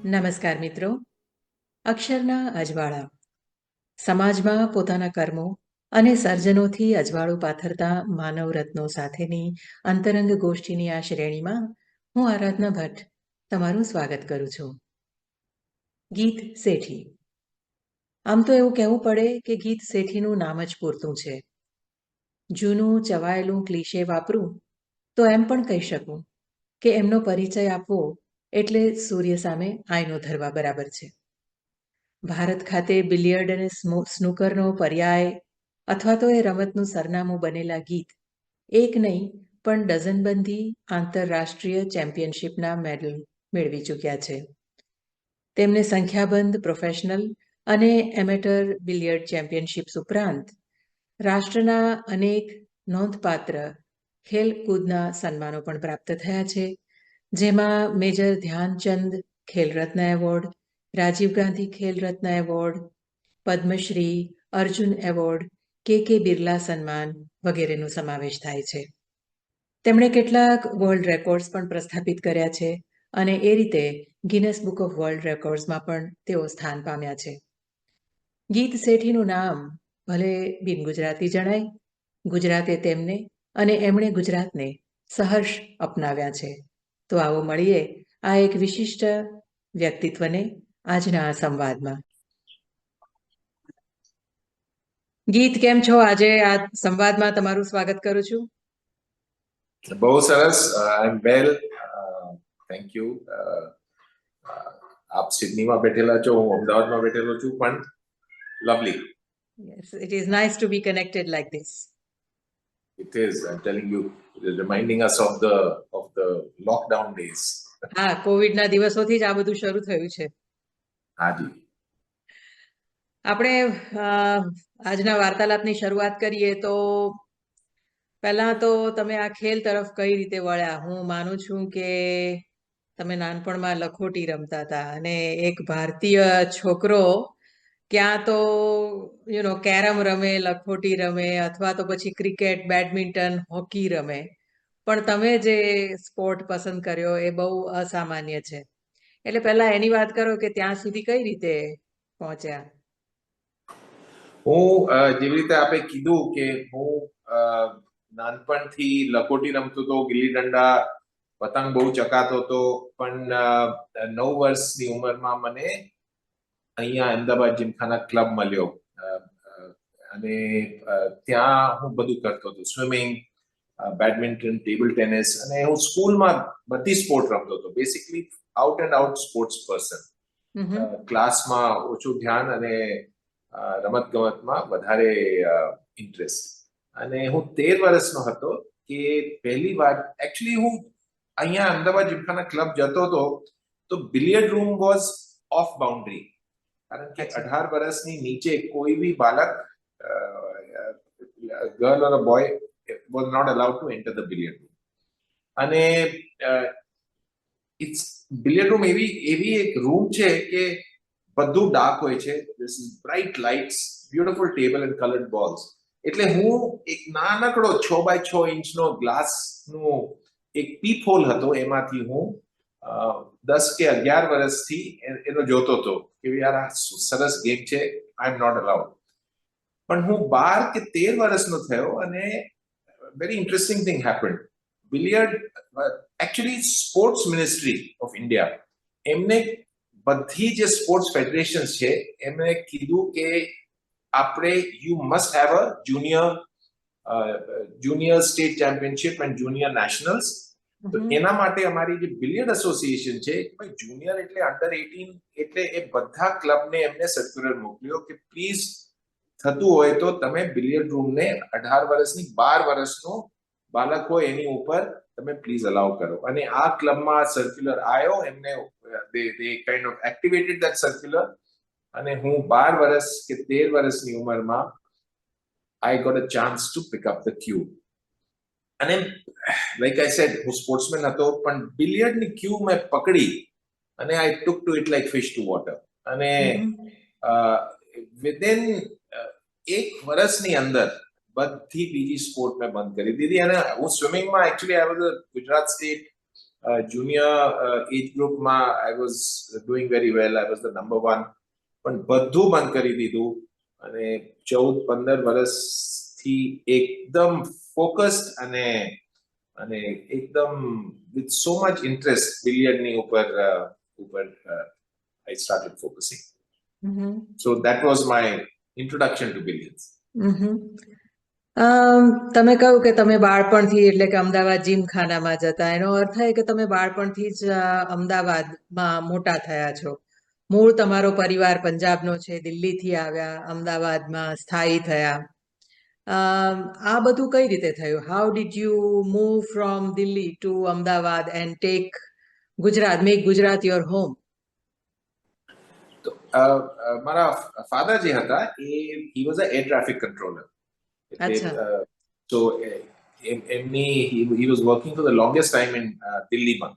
નમસ્કાર મિત્રો. અક્ષરના અજવાળા સમાજમાં પોતાના કર્મો અને સર્જનોથી અજવાળું પાથરતા માનવ રત્નો સાથેની અંતરંગ ગોષ્ઠીની આ શ્રેણીમાં હું આરાધના ભટ્ટ તમારું સ્વાગત કરું છું. ગીત શેઠી. આમ તો એવું કહેવું પડે કે ગીત શેઠીનું નામ જ પૂરતું છે. જૂનું ચવાયેલું ક્લીશે વાપરું તો એમ પણ કહી શકું કે એમનો પરિચય આપવો એટલે સૂર્ય સામે આયનો ધરવા બરાબર છે. ભારત ખાતે બિલિયર્ડ અને સ્નૂકરનો પર્યાય અથવા તો એ રમતનું સરનામું બનેલા ગીત એક નહીં પણ ડઝનબંધી આંતરરાષ્ટ્રીય ચેમ્પિયનશિપના મેડલ મેળવી ચૂક્યા છે. તેમને સંખ્યાબંધ પ્રોફેશનલ અને એમેટર બિલિયર્ડ ચેમ્પિયનશિપ્સ ઉપરાંત રાષ્ટ્રના અનેક નોંધપાત્ર ખેલકૂદના સન્માનો પણ પ્રાપ્ત થયા છે, જેમાં major Dhyanchand Khel Ratna award, Rajiv Gandhi Khel Ratna award, Padma Shri, Arjun award, કે બિરલા સન્માન વગેરેનો સમાવેશ થાય છે. તેમણે કેટલાક વર્લ્ડ રેકોર્ડ્સ પણ પ્રસ્થાપિત કર્યા છે અને એ રીતે ગિનેસ બુક ઓફ વર્લ્ડ રેકોર્ડ્સમાં પણ તેઓ સ્થાન પામ્યા છે. ગીત શેઠીનું નામ ભલે બિન ગુજરાતી જણાય, ગુજરાતે તેમને અને એમણે ગુજરાતને સહર્ષ અપનાવ્યા છે. તો આવો મળીએ આ એક વિશિષ્ટ વ્યક્તિત્વને આજના આ સંવાદમાં. ગીત, કેમ છો? આજે આ સંવાદમાં તમારું સ્વાગત કરું છું. બહુ સરસ. આઈ એમ વેલ, થેન્ક યુ. આપ સિડનીમાં બેઠેલા છો, હું અમદાવાદમાં બેઠેલો છું, પણ lovely. Yes, it is nice to be connected like this. It is. I'm telling you, reminding us of the lockdown days. હા, કોવિડના દિવસોથી જ આ બધું શરૂ થયું છે. હાજી. આપણે આજના વાર્તાલાપની શરૂઆત કરીએ તો પહેલા તો તમે આ ખેલ તરફ કઈ રીતે વળ્યા? હું માનું છું કે તમે નાનપણમાં લખોટી રમતા હતા અને એક ભારતીય છોકરો ક્યાં તો કેરમ રમે, લખોટી રમે અથવા તો પછી ક્રિકેટ, બેડમિન્ટન, હોકી રમે, પણ તમે જે સ્પોર્ટ પસંદ કર્યો એ બહુ અસામાન્ય છે. એટલે પહેલા એની વાત કરો કે ત્યાં સુધી કઈ રીતે પહોંચ્યા? હું જેવી રીતે આપે કીધું કે હું નાનપણથી લખોટી રમતો હતો, ગિલ્લી દંડા, પતંગ બહુ ચકાતો હતો, પણ 9 વર્ષની ઉંમરમાં મને અહીંયા અમદાવાદ જીમખાના ક્લબ મળ્યો અને ત્યાં હું બધું કરતો હતો, સ્વિમિંગ, બેડમિન્ટન, ટેબલ ટેનિસ, અને હું સ્કૂલમાં બધી સ્પોર્ટ રમતો હતો. Basically out and out sports person. ક્લાસમાં ઓછું ધ્યાન અને રમત ગમતમાં વધારે ઇન્ટરેસ્ટ. અને હું 13 વર્ષનો હતો કે પહેલી વાર એકચ્યુઅલી હું અહીંયા અમદાવાદ જીમખાના ક્લબ જતો હતો તો billiard room was of boundary, કારણ કે 18 વર્ષની નીચે કોઈ બી બાળક, girl or boy, was not allowed to enter the billiard room. અને ઇટ્સ બિલિયર્ડ રૂમ એવી એક રૂમ છે કે બધું ડાર્ક હોય છે. This is bright lights, beautiful table and coloured balls. એટલે હું એક નાનકડો 6x6 ઇંચનો ગ્લાસનો એક પીપ હોલ હતો, એમાંથી હું 10 કે 11 વર્ષથી એનો જોતો હતો કે યાર આ સરસ ગેમ છે, આઈ એમ નોટ અલાઉડ. પણ હું 12 કે 13 વર્ષનો થયો અને very interesting thing happened. Billiard, actually sports ministry of India, એમને બધી જે સ્પોર્ટ્સ ફેડરેશન્સ છે એમને કીધું કે આપણે you must have a junior state championship and junior nationals તો એના માટે અમારી જે બિલિયર્ડ એસોસિએશન છે ભાઈ જુનિયર એટલે અંડર 18 એટલે એ બધા ક્લબને એમને સર્ક્યુલર મોકલ્યો કે પ્લીઝ થતું હોય તો તમે બિલિયર્ડ રૂમને 18 વર્ષની 12 વર્ષનો બાળક હોય એની ઉપર તમે પ્લીઝ અલાઉ કરો. અને આ ક્લબમાં સર્ક્યુલર આવ્યો એમને they kind of activated that circular અને હું 12 વર્ષ કે 13 વર્ષની ઉંમરમાં I got a chance to pick up the cue. અને like I said હું સ્પોર્ટ્સમેન હતો પણ બિલિયર્ડની ક્યુ મેં પકડી અને I took to it like fish to water. અને within એક વર્ષની અંદર બધી બીજી સ્પોર્ટ મેં બંધ કરી દીધી. અને હું સ્વિમિંગમાં actually I was a Gujarat state junior age ગ્રુપમાં I was doing very well. I was the number 1. પણ બધું બંધ કરી દીધું અને 14-15 વર્ષથી એકદમ ફોકસ્ડ અને એકદમ with so much interest બિલિયર્ડની ઉપર I started focusing. So that was my introduction to billiards. તમે કહ્યું કે તમે બાળપણથી એટલે કે અમદાવાદ જીમખાનામાં જતા, એનો અર્થ થાય કે તમે બાળપણથી જ અમદાવાદમાં મોટા થયા છો. મૂળ તમારો પરિવાર પંજાબનો છે, દિલ્હીથી આવ્યા, અમદાવાદમાં સ્થાયી થયા. આ બધું કઈ રીતે થયું? How did you move from Delhi to Ahmedabad and take Gujarat, make Gujarat your home? તો મારા ફાધર જે હતા he was a air traffic controller. So he was working for the longest time in દિલ્હીમાં.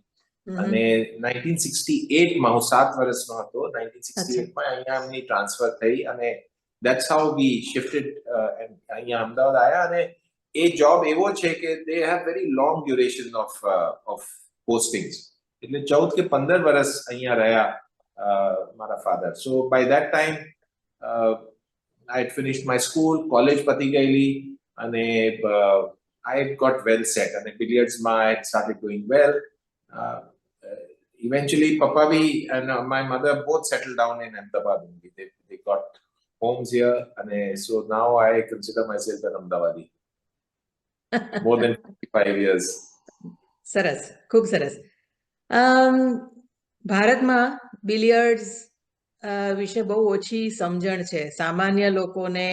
અને 1968 માં હું 7 વર્ષનો હતો. 1968 માં અહીંયા એમની ટ્રાન્સફર થઈ અને that's how we shifted અહીંયા અમદાવાદ આવ્યા. અને એ જોબ એવો છે કે they have very long duration of postings. એટલે 14 કે 15 વર્ષ અહીંયા રહ્યા મારા father. So by that time I had finished my school, college પતી ગયેલી અને I got well set અને billiardsમાં I had started doing well. Eventually Papa bhi and my mother both settled down in Ahmedabad only. They got homes here and so now I consider myself an Ahmedabadi. More than 55 years. સરસ, ખૂબ સરસ. ભારતમાં billiards વિશે બહુ ઓછી સમજણ છે. સામાન્ય લોકોને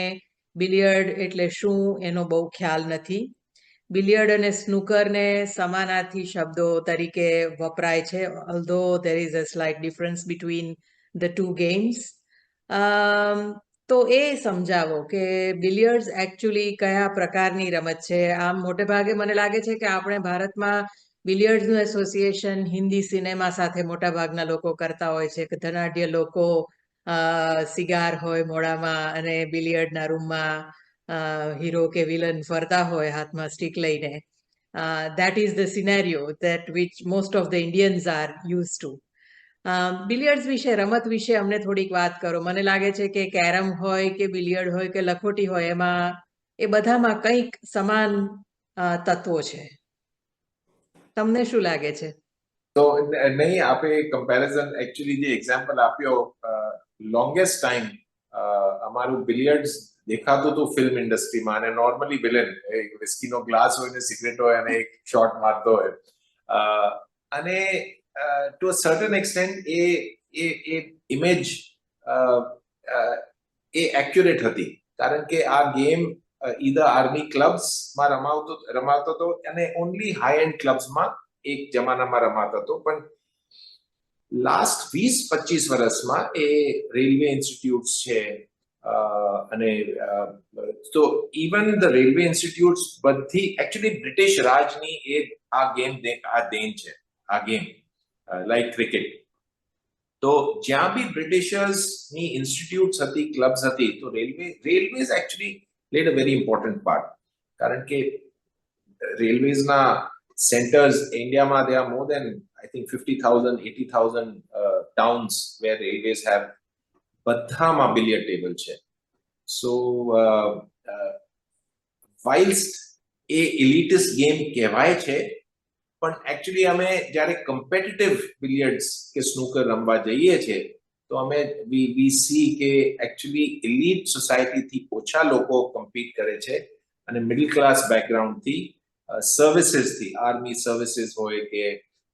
બિલિયર્ડ એટલે શું એનો બહુ ખ્યાલ નથી. બિલિયર્ડ અને સ્નૂકરને સમાનાર્થી શબ્દો તરીકે વપરાય છે, although there is a slight difference between the two games. તો એ સમજાવો કે બિલિયર્ડ્સ એકચ્યુઅલી કયા પ્રકારની રમત છે. આમ મોટે ભાગે મને લાગે છે કે આપણે ભારતમાં બિલિયર્ડ્સનું એસોસિએશન હિન્દી સિનેમા સાથે મોટા ભાગના લોકો કરતા હોય છે કે ધનાઢ્ય લોકો સિગાર હોય મોડામાં અને બિલિયર્ડના રૂમમાં હીરો કે વિલન ફરતા હોય હાથમાં સ્ટીક લઈને. That is the scenario that which most of the Indians are used to. Billiards વિશે, રમત વિશે અમને થોડીક વાત કરો. મને લાગે છે કે કેરમ હોય કે બિલિયર્ડ હોય કે લખોટી હોય એમાં એ બધામાં કંઈક સમાન તત્વો છે. તમને શું લાગે છે? તો નહીં, આપે કમ્પેરિઝન એકચ્યુઅલી જે એક્ઝામ્પલ આપ્યો, લોંગેસ્ટ ટાઈમ અમારું બિલિયર્ડ્સ દેખાતું હતું ફિલ્મ ઇન્ડસ્ટ્રીમાં અને નોર્મલી વિલન વિસ્કીનો ગ્લાસ હોય ને સિગરેટ હોય અને એક શોટ મારતો હોય. અને to a certain extent A image A accurate હતી કારણ કે આ ગેમ either આર્મી ક્લબ્સમાં રમાતો હતો અને ઓનલી હાઈ એન્ડ ક્લબ્સમાં એક જમાનામાં રમાતો હતો. પણ લાસ્ટ 20-25 વર્ષમાં એ રેલવે ઇન્સ્ટિટ્યૂટ્સ છે અને તો ઇવન ધ રેલવે ઇન્સ્ટિટ્યૂટ્સ બધી એકચ્યુઅલી બ્રિટિશ રાજની એ આ ગેમ આ દેન છે, આ ગેમ લાઈક ક્રિકેટ. તો જ્યાં બી બ્રિટિશર્સની ઇન્સ્ટિટ્યૂટ્સ હતી, ક્લબ્સ હતી, તો railways actually played a very important part. કારણ કે રેલવેઝના સેન્ટર્સ ઇન્ડિયામાં there are more than I think 50,000, 80,000 towns where railways have બધામાં બિલિયર્ડ ટેબલ છે. સો whilst એ એલિટિસ્ટ ગેમ કહેવાય છે પણ એકચ્યુઅલી અમે જ્યારે કમ્પિટિટિવ બિલિયર્ડ્સ કે સ્નૂકર રમવા જઈએ છીએ તો અમે વી સી કે એકચ્યુઅલી એલિટ સોસાયટીથી ઓછા લોકો કમ્પીટ કરે છે અને મિડલ ક્લાસ બેકગ્રાઉન્ડથી સર્વિસીસ થી, આર્મી સર્વિસીસ હોય કે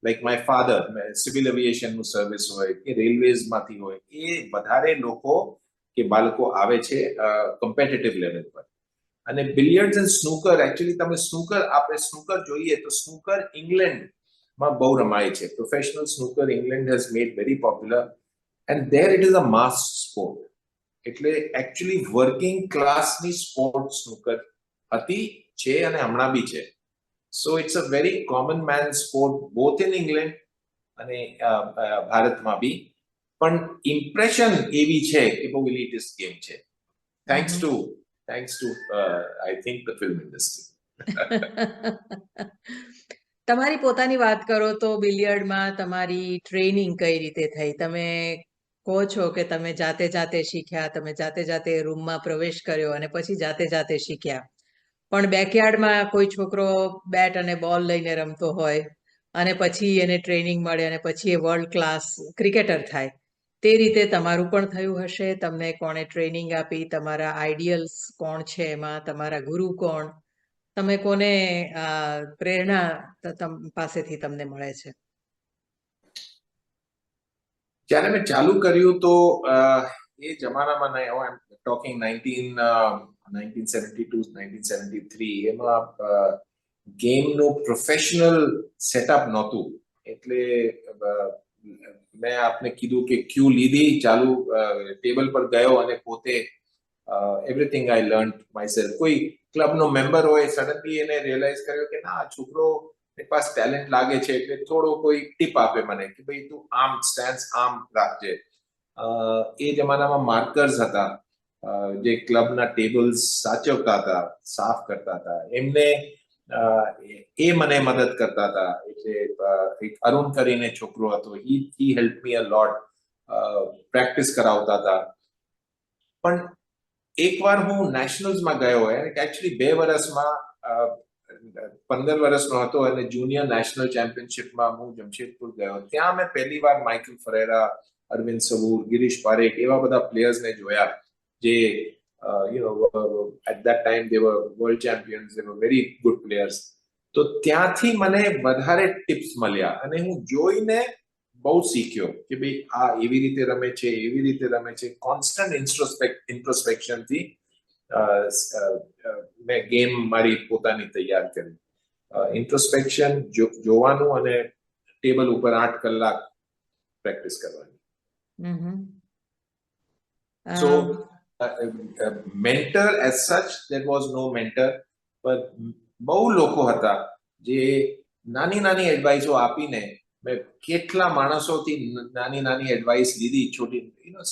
like my father civil aviation નું સર્વિસ હોય કે રેલવેઝ માંથી હોય, એ વધારે લોકો કે બાળકો આવે છે કમ્પિટિટિવ લેવલ પર. અને બિલિયર્ડ્સ એન્ડ સ્નૂકર, એકચ્યુઅલી તમે આપણે સ્નૂકર જોઈએ તો સ્નૂકર ઇંગ્લેન્ડમાં બહુ રમાય છે. Professional snooker England has made very popular and there it is a mass sport. એટલે એકચ્યુઅલી વર્કિંગ ક્લાસની સ્પોર્ટ સ્નૂકર હતી, છે અને હમણાં બી છે. So it's a very common man sport both in England અને ભારતમાં બી. પણ ઇમ્પ્રેશન એવી છે કે બહુ એલિટિસ્ટ ગેમ છે, thanks to I think the film industry. તમારી પોતાની વાત કરો તો બિલિયર્ડમાં તમારી ટ્રેનિંગ કઈ રીતે થઈ? તમે કહો છો કે તમે જાતે જાતે શીખ્યા, તમે જાતે જાતે રૂમમાં પ્રવેશ કર્યો અને પછી જાતે જાતે શીખ્યા. પણ બેકયાર્ડમાં કોઈ છોકરો બેટ અને બોલ લઈને રમતો હોય અને પછી એને ટ્રેનિંગ મળે અને પછી એ વર્લ્ડ ક્લાસ ક્રિકેટર થાય, તે રીતે તમારું પણ થયું હશે. તમને કોણે ટ્રેનિંગ આપી? તમારા આઈડિયલ્સ કોણ છે એમાં? તમારા ગુરુ કોણ? તમે કોને પ્રેરણા પાસેથી તમને મળે છે? જ્યારે મેં ચાલુ કર્યું તો એ જમાનામાં આઈ એમ ટોકિંગ 1972 1973, એમાં ગેમનું પ્રોફેશનલ સેટઅપ નહોતું. એટલે મેં આપને કીધું કે ક્યુ લીધી, ચાલુ ટેબલ પર ગયો અને પોતે એવરીથિંગ આઈ લર્ન માયસેલ્ફ. કોઈ ક્લબનો મેમ્બર હોય, સડનલી એને રિયલાઇઝ કર્યો કે ના, છોકરો પાસ ટેલેન્ટ લાગે છે, એટલે થોડો કોઈ ટીપ આપે મને કે ભાઈ તું આમ સ્ટેન્સ આમ રાખજે. એ જમાનામાં માર્કર્સ હતા જે ક્લબના ટેબલ્સ સાચવતા હતા, સાફ કરતા હતા, એમને એ મને મદદ કરતા હતા. એટલે એક અરુણ કરીને છોકરો હતો, હી હેલ્પ મી અ લોટ, પ્રેક્ટિસ કરાવતા હતા. પણ એકવાર હું નેશનલ્સમાં ગયો, એકચ્યુઅલી 2 વર્ષમાં 15 વર્ષનો હતો અને જુનિયર નેશનલ ચેમ્પિયનશિપમાં હું જમશેદપુર ગયો. ત્યાં મેં પહેલી વાર માઇકલ ફરેરા, અરવિંદ સબૂર, ગિરીશ પારેખ એવા બધા પ્લેયર્સને જોયા જે at that time they were world champions, they were very good players. તો ત્યાંથી મને વધારે ટિપ્સ મળ્યા અને હું જોઈને બહુ શીખ્યો કે ભાઈ આ એવી રીતે રમે છે, એવી રીતે રમે છે. કોન્સ્ટન્ટ ઇન્ટ્રોસ્પેક્શનથી મેં ગેમ મારી પોતાની તૈયાર કરી. ઇન્ટ્રોસ્પેક્શન, જોવાનું અને ટેબલ ઉપર 8 કલાક પ્રેક્ટિસ કરવાની. So mentor as such, there was no mentor, but બહુ લોકો હતા જે નાની નાની એડવાઇસો આપીને, મેં કેટલા માણસોથી નાની નાની એડવાઇસ લીધી, છોટી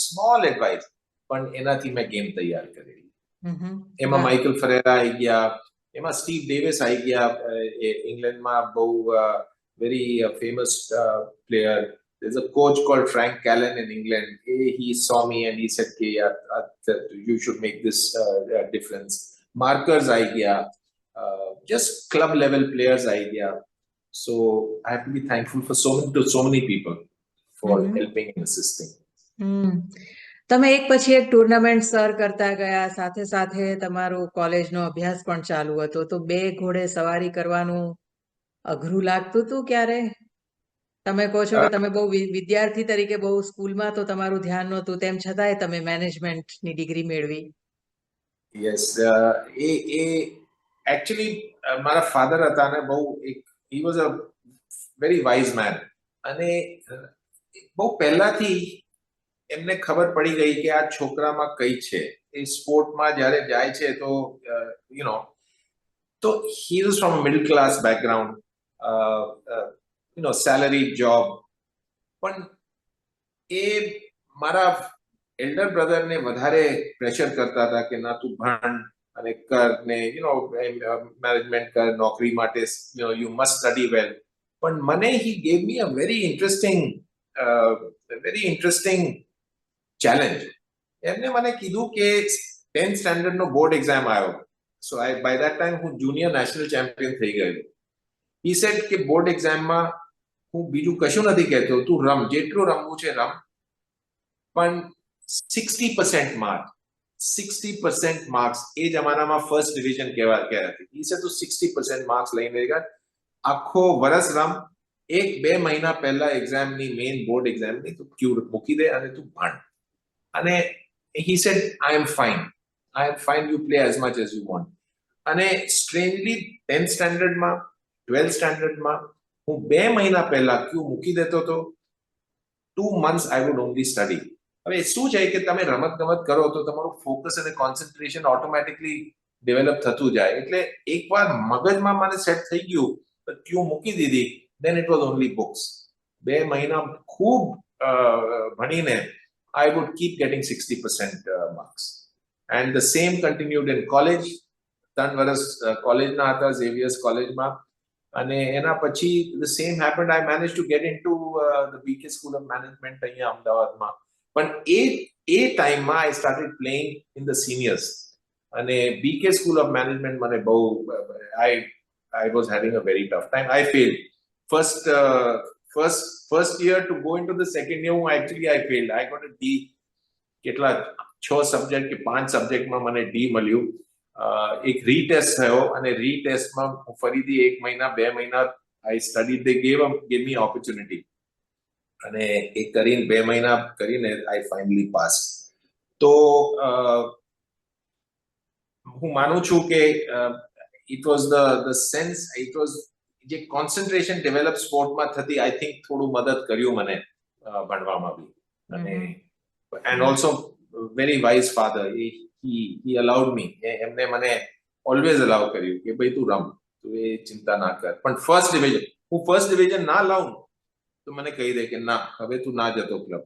સ્મોલ એડવાઇસ, પણ એનાથી મેં ગેમ તૈયાર કરી. એમાં માઇકલ ફરેરા આવી ગયા, એમાં સ્ટીવ ડેવિસ આવી ગયા, ઇંગ્લેન્ડમાં બહુ very famous player. There's a coach called Frank Callan in England. He saw me and he said, you should make this difference. Markers आई गया, just club level players आई गया. So I have to be thankful for so many people for helping and assisting. તમે એક પછી એક tournament sir કરતા ગયા, સાથે સાથે તમારો કોલેજનો અભ્યાસ પણ ચાલુ હતો. તો 2 ઘોડે સવારી કરવાનું અઘરું લાગતું હતું ક્યારે? તમે કહો છો કે તમે બહુ વિદ્યાર્થી તરીકે બહુ સ્કૂલમાં તો તમારું ધ્યાન નહોતું, તેમ છતાંય તમે મેનેજમેન્ટની ડિગ્રી મેળવી. યસ, એ એકચ્યુઅલી મારા ફાધર હતા ને, બહુ he was a very wise man. અને બહુ પહેલાથી એમને ખબર પડી ગઈ કે આ છોકરામાં કઈ છે. એ સ્પોર્ટમાં જ્યારે જાય છે તો તો he was from middle class background, salary job. પણ એ મારા એલ્ડર બ્રધરને વધારે પ્રેશર કરતા હતા કે ના, તું ભણ અને કર ને મેનેજમેન્ટ કર, નોકરી માટે યુ મસ્ટ સ્ટડી વેલ. પણ મને હી gave me a very interesting challenge. એમને મને કીધું કે 10th સ્ટેન્ડર્ડનો બોર્ડ એક્ઝામ આવ્યો. સો બાય ધેટ ટાઈમ હું જુનિયર નેશનલ ચેમ્પિયન થઈ ગયેલો. હી સેડ કે બોર્ડ એક્ઝામમાં હું બીજું કશું નથી કહેતો, તું રમ, જેટલું રમવું છે રમ, પણ 60% માર્ક, 60% માર્ક્સ એ જમાનામાં ફર્સ્ટ ડિવિઝન કહેવાતી. ઈ સે તું 60% માર્ક્સ લઈને ગા, આખો વર્ષ રમ, 1-2 મહિના પહેલા એક્ઝામની મેઇન બોર્ડ એક્ઝામની તું ક્યુ મૂકી દે અને તું ભણ. અને he said I am fine, you play as much as you want. અને સ્ટ્રેન્જલી 10th સ્ટાન્ડર્ડમાં 12th સ્ટાન્ડર્ડમાં હું 2 મહિના પહેલા ક્યુ મૂકી દેતો હતો. 2 months I would only study. હવે શું છે કે તમે રમત ગમત કરો તો તમારું ફોકસ અને કોન્સન્ટ્રેશન ઓટોમેટિકલી ડેવલપ થતું જાય. એટલે એકવાર મગજમાં મને સેટ થઈ ગયું તો ક્યુ મૂકી દીધી, then it was only books. 2 મહિના ખૂબ ભણીને I would keep getting 60% marks. And the same continued in college. 3 વર્ષ કોલેજના હતા ઝેવિયર્સ કોલેજમાં, અને એના પછી the same happened. I managed to get into the BK School of Management અહીંયા અમદાવાદમાં. પણ એ ટાઈમમાં I started playing in the seniors. અને BK School of Management મને બહુ I was having a very tough time. I failed. First year to go into the second year, I failed. I got a D. કેટલા 6 subject કે 5 સબ્જેક્ટમાં મને D મળ્યું. એક retest થયો અને રીટેસ્ટમાં હું ફરીથી 1 મહિના 2 મહિના I studied. They gave me opportunity. અને એ કરીને 2 મહિના કરીને I finally passed. તો હું માનું છું કે it was the sense, it was જે કોન્સન્ટ્રેશન ડેવલપ સ્પોર્ટમાં થતી, I think થોડું મદદ કર્યું મને ભણવામાં બી. અને and also very wise father, he allowed me, એમને મને always allow કર્યું કે ભાઈ તું રમ, તું એ ચિંતા ના કર. પણ ફર્સ્ટ ડિવિઝન ના લાવું તો મને કહી દે કે ના, હવે તું ના જતો club.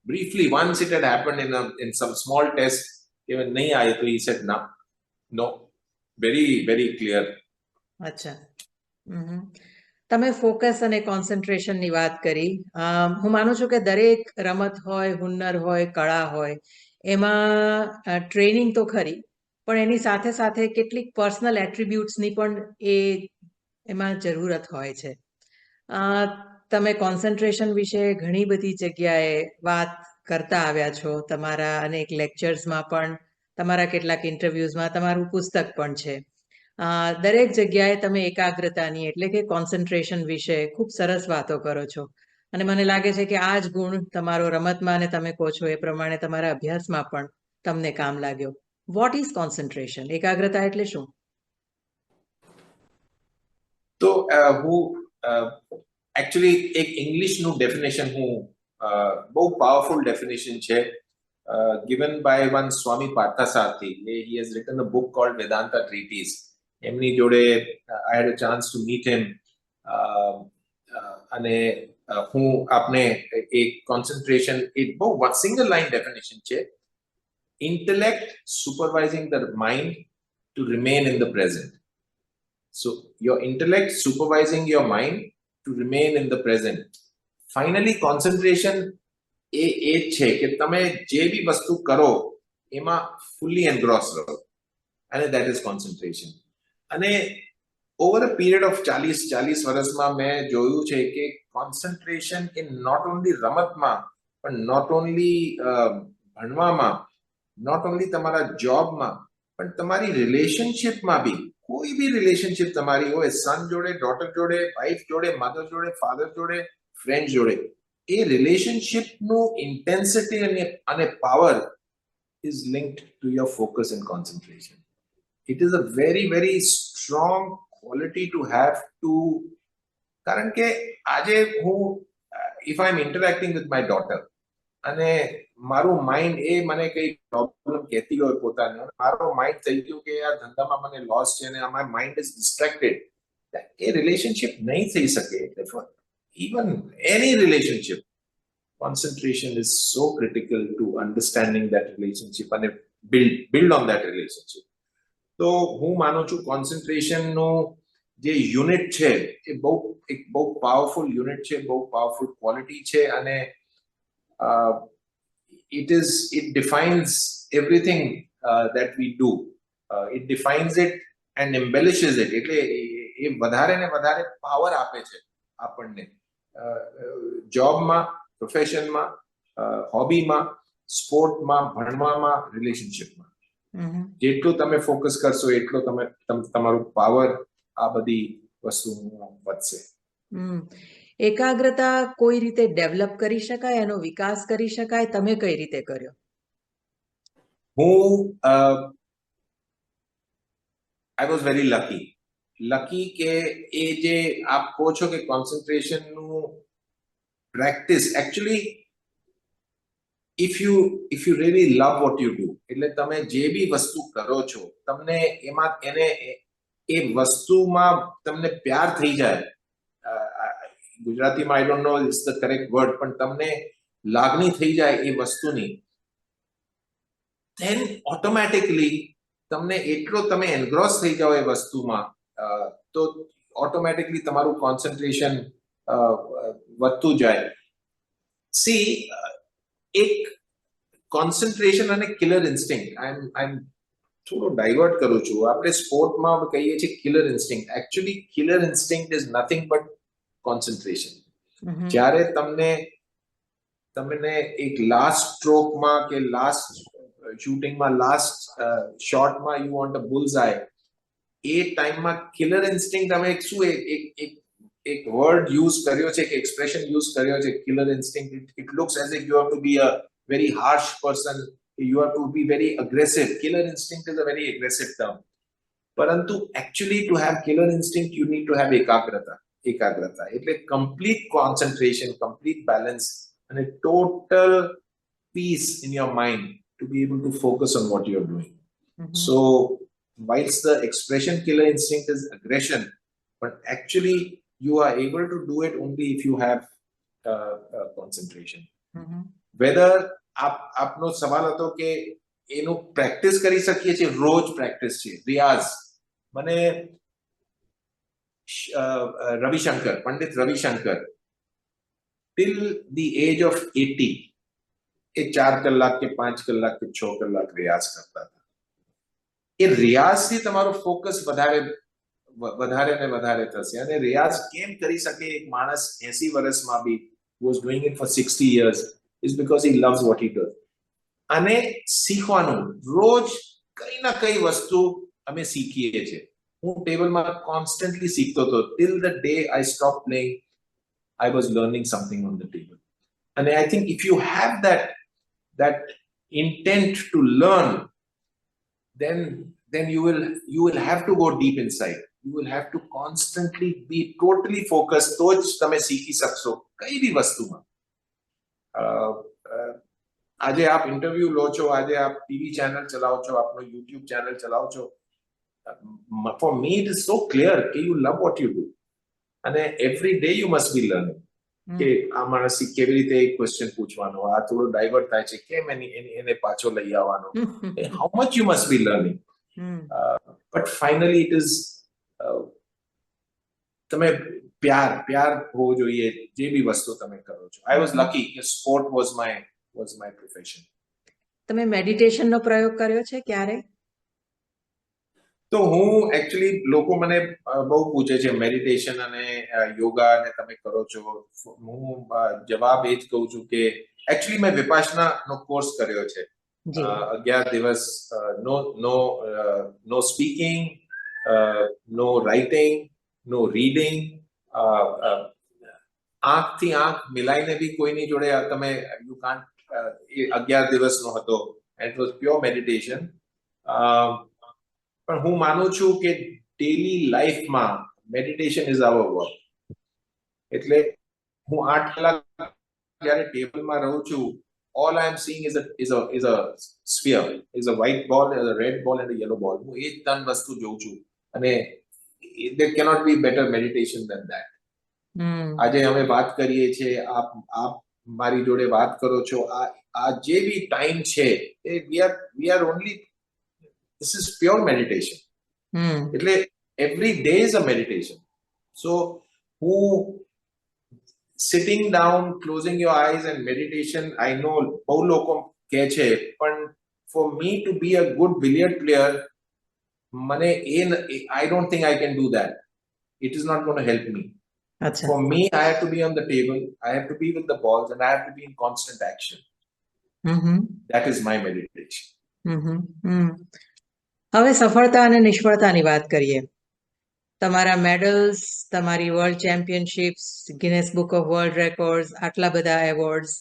Briefly, once it had happened in some small test, કે નહીં આયે તો he said no, very very clear. અચ્છા. તમે ફોકસ અને કોન્સન્ટ્રેશનની વાત કરી. હું માનું છું કે દરેક રમત હોય, હુનર હોય, કળા હોય, એમાં ટ્રેનિંગ તો ખરી, પણ એની સાથે સાથે કેટલીક પર્સનલ એટ્રીબ્યુટ્સની પણ એમાં જરૂરત હોય છે. તમે કોન્સન્ટ્રેશન વિશે ઘણી બધી જગ્યાએ વાત કરતા આવ્યા છો, તમારા અનેક લેક્ચર્સમાં પણ, તમારા કેટલાક ઇન્ટરવ્યુઝમાં, તમારું પુસ્તક પણ છે. દરેક જગ્યાએ તમે એકાગ્રતાની એટલે કે કોન્સન્ટ્રેશન વિશે ખૂબ સરસ વાતો કરો છો. અને મને લાગે છે કે આ જ ગુણ તમારો રમતમાં અને તમે કહો છો એ પ્રમાણે તમારા અભ્યાસમાં પણ તમને કામ લાગ્યો. What is concentration? એકાગ્રતા એટલે શું? તો હું એકચ્યુઅલી એક ઇંગ્લિશનું ડેફિનેશન, હું બહુ પાવરફુલ ડેફિનેશન છે, given by one Swami Parthasarathy. He has written a book called Vedanta Treatise. એમની જોડે I had a chance to meet him. અને હું આપને એક કોન્સન્ટ્રેશન, એક બહુ સિંગલ લાઇન ડેફિનેશન છે. Intellect supervising the mind to remain in the present. So your intellect supervising your mind to remain in the present. Finally, concentration એ છે કે તમે જે બી વસ્તુ કરો એમાં fully engrossed રહો, અને that is concentration. અને over a period of 40 વર્ષમાં મેં જોયું છે કે concentration in not only રમતમાં, પણ not only ભણવામાં, not only તમારા જોબમાં, પણ તમારી રિલેશનશિપમાં બી, કોઈ બી રિલેશનશિપ તમારી હોય, સન જોડે, ડોટર જોડે, વાઇફ જોડે, મધર જોડે, ફાધર જોડે, ફ્રેન્ડ જોડે, એ રિલેશનશિપનું ઇન્ટેન્સિટી અને power is linked to your focus and concentration. It is a very very strong quality to have to, કારણ કે આજે હું if I am interacting with my daughter અને મારું માઇન્ડ એ મને કઈ પ્રોબ્લેમ કહેતી હોય પોતાને, મારો માઇન્ડ થઈ ગયું કે આ ધંધામાં મને લોસ છે અને my mind is ડિસ્ટ્રેક્ટેડ, A relationship નહીં થઈ શકે. એટલે even any relationship, concentration is so critical to understanding that relationship and build on that relationship. તો હું માનું છું કોન્સન્ટ્રેશનનો જે યુનિટ છે એ એક બહુ પાવરફુલ યુનિટ છે, બહુ પાવરફુલ ક્વોલિટી છે. અને it defines everything that we do. It defines it and embellishes it. એટલે એ વધારે ને વધારે પાવર આપે છે આપણને જોબમાં, પ્રોફેશનમાં, હોબીમાં, સ્પોર્ટમાં, ભણવામાં, રિલેશનશિપમાં. હમ જેટલું તમે ફોકસ કરશો એટલો તમારું પાવર આ બધી વસ્તુમાં વધશે. હમ એકાગ્રતા કોઈ રીતે ડેવલપ કરી શકાય, એનો વિકાસ કરી શકાય? તમે કઈ રીતે કર્યો? હું આઈ વોઝ વેરી લકી કે એ જે આપ કહો છો કે કોન્સન્ટ્રેશનનું practice, actually if you really love what you do, એટલે તમે જે બી વસ્તુ કરો છો તમને એમાં એ વસ્તુમાં તમને પ્યાર થઈ જાય. ગુજરાતીમાં I don't know it's the correct word, પણ તમને લાગણી થઈ જાય એ વસ્તુની, then ઓટોમેટિકલી તમને એટલો તમે એનગ્રોસ થઈ જાઓ એ વસ્તુમાં, તો ઓટોમેટિકલી તમારું કોન્સન્ટ્રેશન વધતું જાય. સી, એક કોન્સન્ટ્રેશન અને કિલર ઇન્સ્ટિંક્ટ, આઈ થોડો ડાયવર્ટ કરું છું. આપણે સ્પોર્ટમાં કહીએ છીએ killer instinct. Actually killer instinct is nothing but concentration. જ્યારે તમને એક લાસ્ટ સ્ટ્રોકમાં કે લાસ્ટ શૂટિંગમાં, લાસ્ટ શોટમાં you want a bull's eye, એ ટાઈમમાં કિલર ઇન્સ્ટિંક્ટ તમે શું એક વર્ડ યુઝ કર્યો છે, કે એક્સપ્રેશન યુઝ કર્યો છે, killer instinct. It looks as if you have to be a very harsh person, you have to be very aggressive. Killer instinct is a very aggressive term, પરંતુ actually to have killer instinct you need to have એકાગ્રતા. એટલે complete concentration, complete balance and a total peace in your mind to be able to focus on what you're doing. So whilst the expression killer instinct is aggression, but actually you are able to do it only if you have concentration. Whether આપનો સવાલ હતો કે એનું practice કરી શકીએ છીએ, રોજ practice છે, રિયાઝ. મને Pandit Ravishankar till the age of 80 એ 4 કલાક કે 5 કલાક કે 6 કલાક રિયાઝ કરતા હતા. એ રિયાઝથી તમારું ફોકસ વધારે ને વધારે થશે. અને રિયાઝ કેમ કરી શકે એક માણસ 80 વર્ષમાં બી, was doing it for 60 years, is because he loves what he does. અને શીખવાનું, રોજ કઈ ના કઈ વસ્તુ અમે શીખીએ છીએ. હું ટેબલમાં કોન્સ્ટન્ટલી શીખતો હતો. Till the day I stop playing, I was learning something on the table. અને I think if you have that intent to learn, then you will have to go deep inside. You will have to constantly be totally focused. તો જ તમે શીખી શકશો કઈ બી વસ્તુમાં. આજે આપ ઇન્ટરવ્યુ લો છો, આજે આપ ટીવી ચેનલ ચલાવો છો, આપનો યુટ્યુબ ચેનલ ચલાવો છો. For me it is so clear કે you love what you do, અને every day you must be learning. કે આ માણસ કેવી રીતે એક ક્વેશ્ચન પૂછવાનો, આ થોડો ડાયવર્ટ થાય છે, કેમ એને પાછો લઈ આવવાનો, how much you must be learning. But finally it is તમે પ્યાર હોવો જોઈએ જે બી વસ્તુ તમે કરો છો. આઈ વોઝ લકી કે સ્પોર્ટ વોઝ માય પ્રોફેશન. તમે મેડિટેશનનો પ્રયોગ કર્યો છે ક્યારે? તો હું એકચ્યુઅલી, લોકો મને બહુ પૂછે છે મેડિટેશન અને યોગા અને તમે કરો છો. હું જવાબ એ જ કહું છું કે એકચ્યુઅલી મેં વિપાસના નો કોર્સ કર્યો છે. 11 દિવસ, નો સ્પીકિંગ, નો રાઇટિંગ, નો રીડિંગ, આંખથી આંખ મિલાઈને બી કોઈની જોડે તમે યુ કાન્ટ. એ 11 દિવસનો હતો. It was pure meditation. પણ હું માનું છું કે ડેલી લાઈફમાં મેડિટેશન ઇઝ અવર વર્ક. એટલે હું 8 કલાક જ્યારે ટેબલમાં રહું છું, all I am seeing is a sphere, is a white ball, a red ball and a yellow ball. હું એ જ 3 વસ્તુ જોઉં છું, અને there cannot be better meditation than that. આજે અમે વાત કરીએ છીએ, આપ મારી જોડે વાત કરો છો, આ જે બી ટાઈમ છે એ we are only, this is pure meditation. એટલે every day is a meditation. So who sitting down, closing your eyes and meditation, I know બહુ લોકો કહે છે, પણ for me to be a good billiard player, I don't think I can do that. It is not going to help me. For me, I have to be on the table, I have to be with the balls, and I have to be in constant action. Hmm That is my meditation. હમ. હવે સફળતા અને નિષ્ફળતાની વાત કરીએ. તમારા medals, તમારી world championships, Guinness Book of World Records, આટલા બધા એવોર્ડ્સ,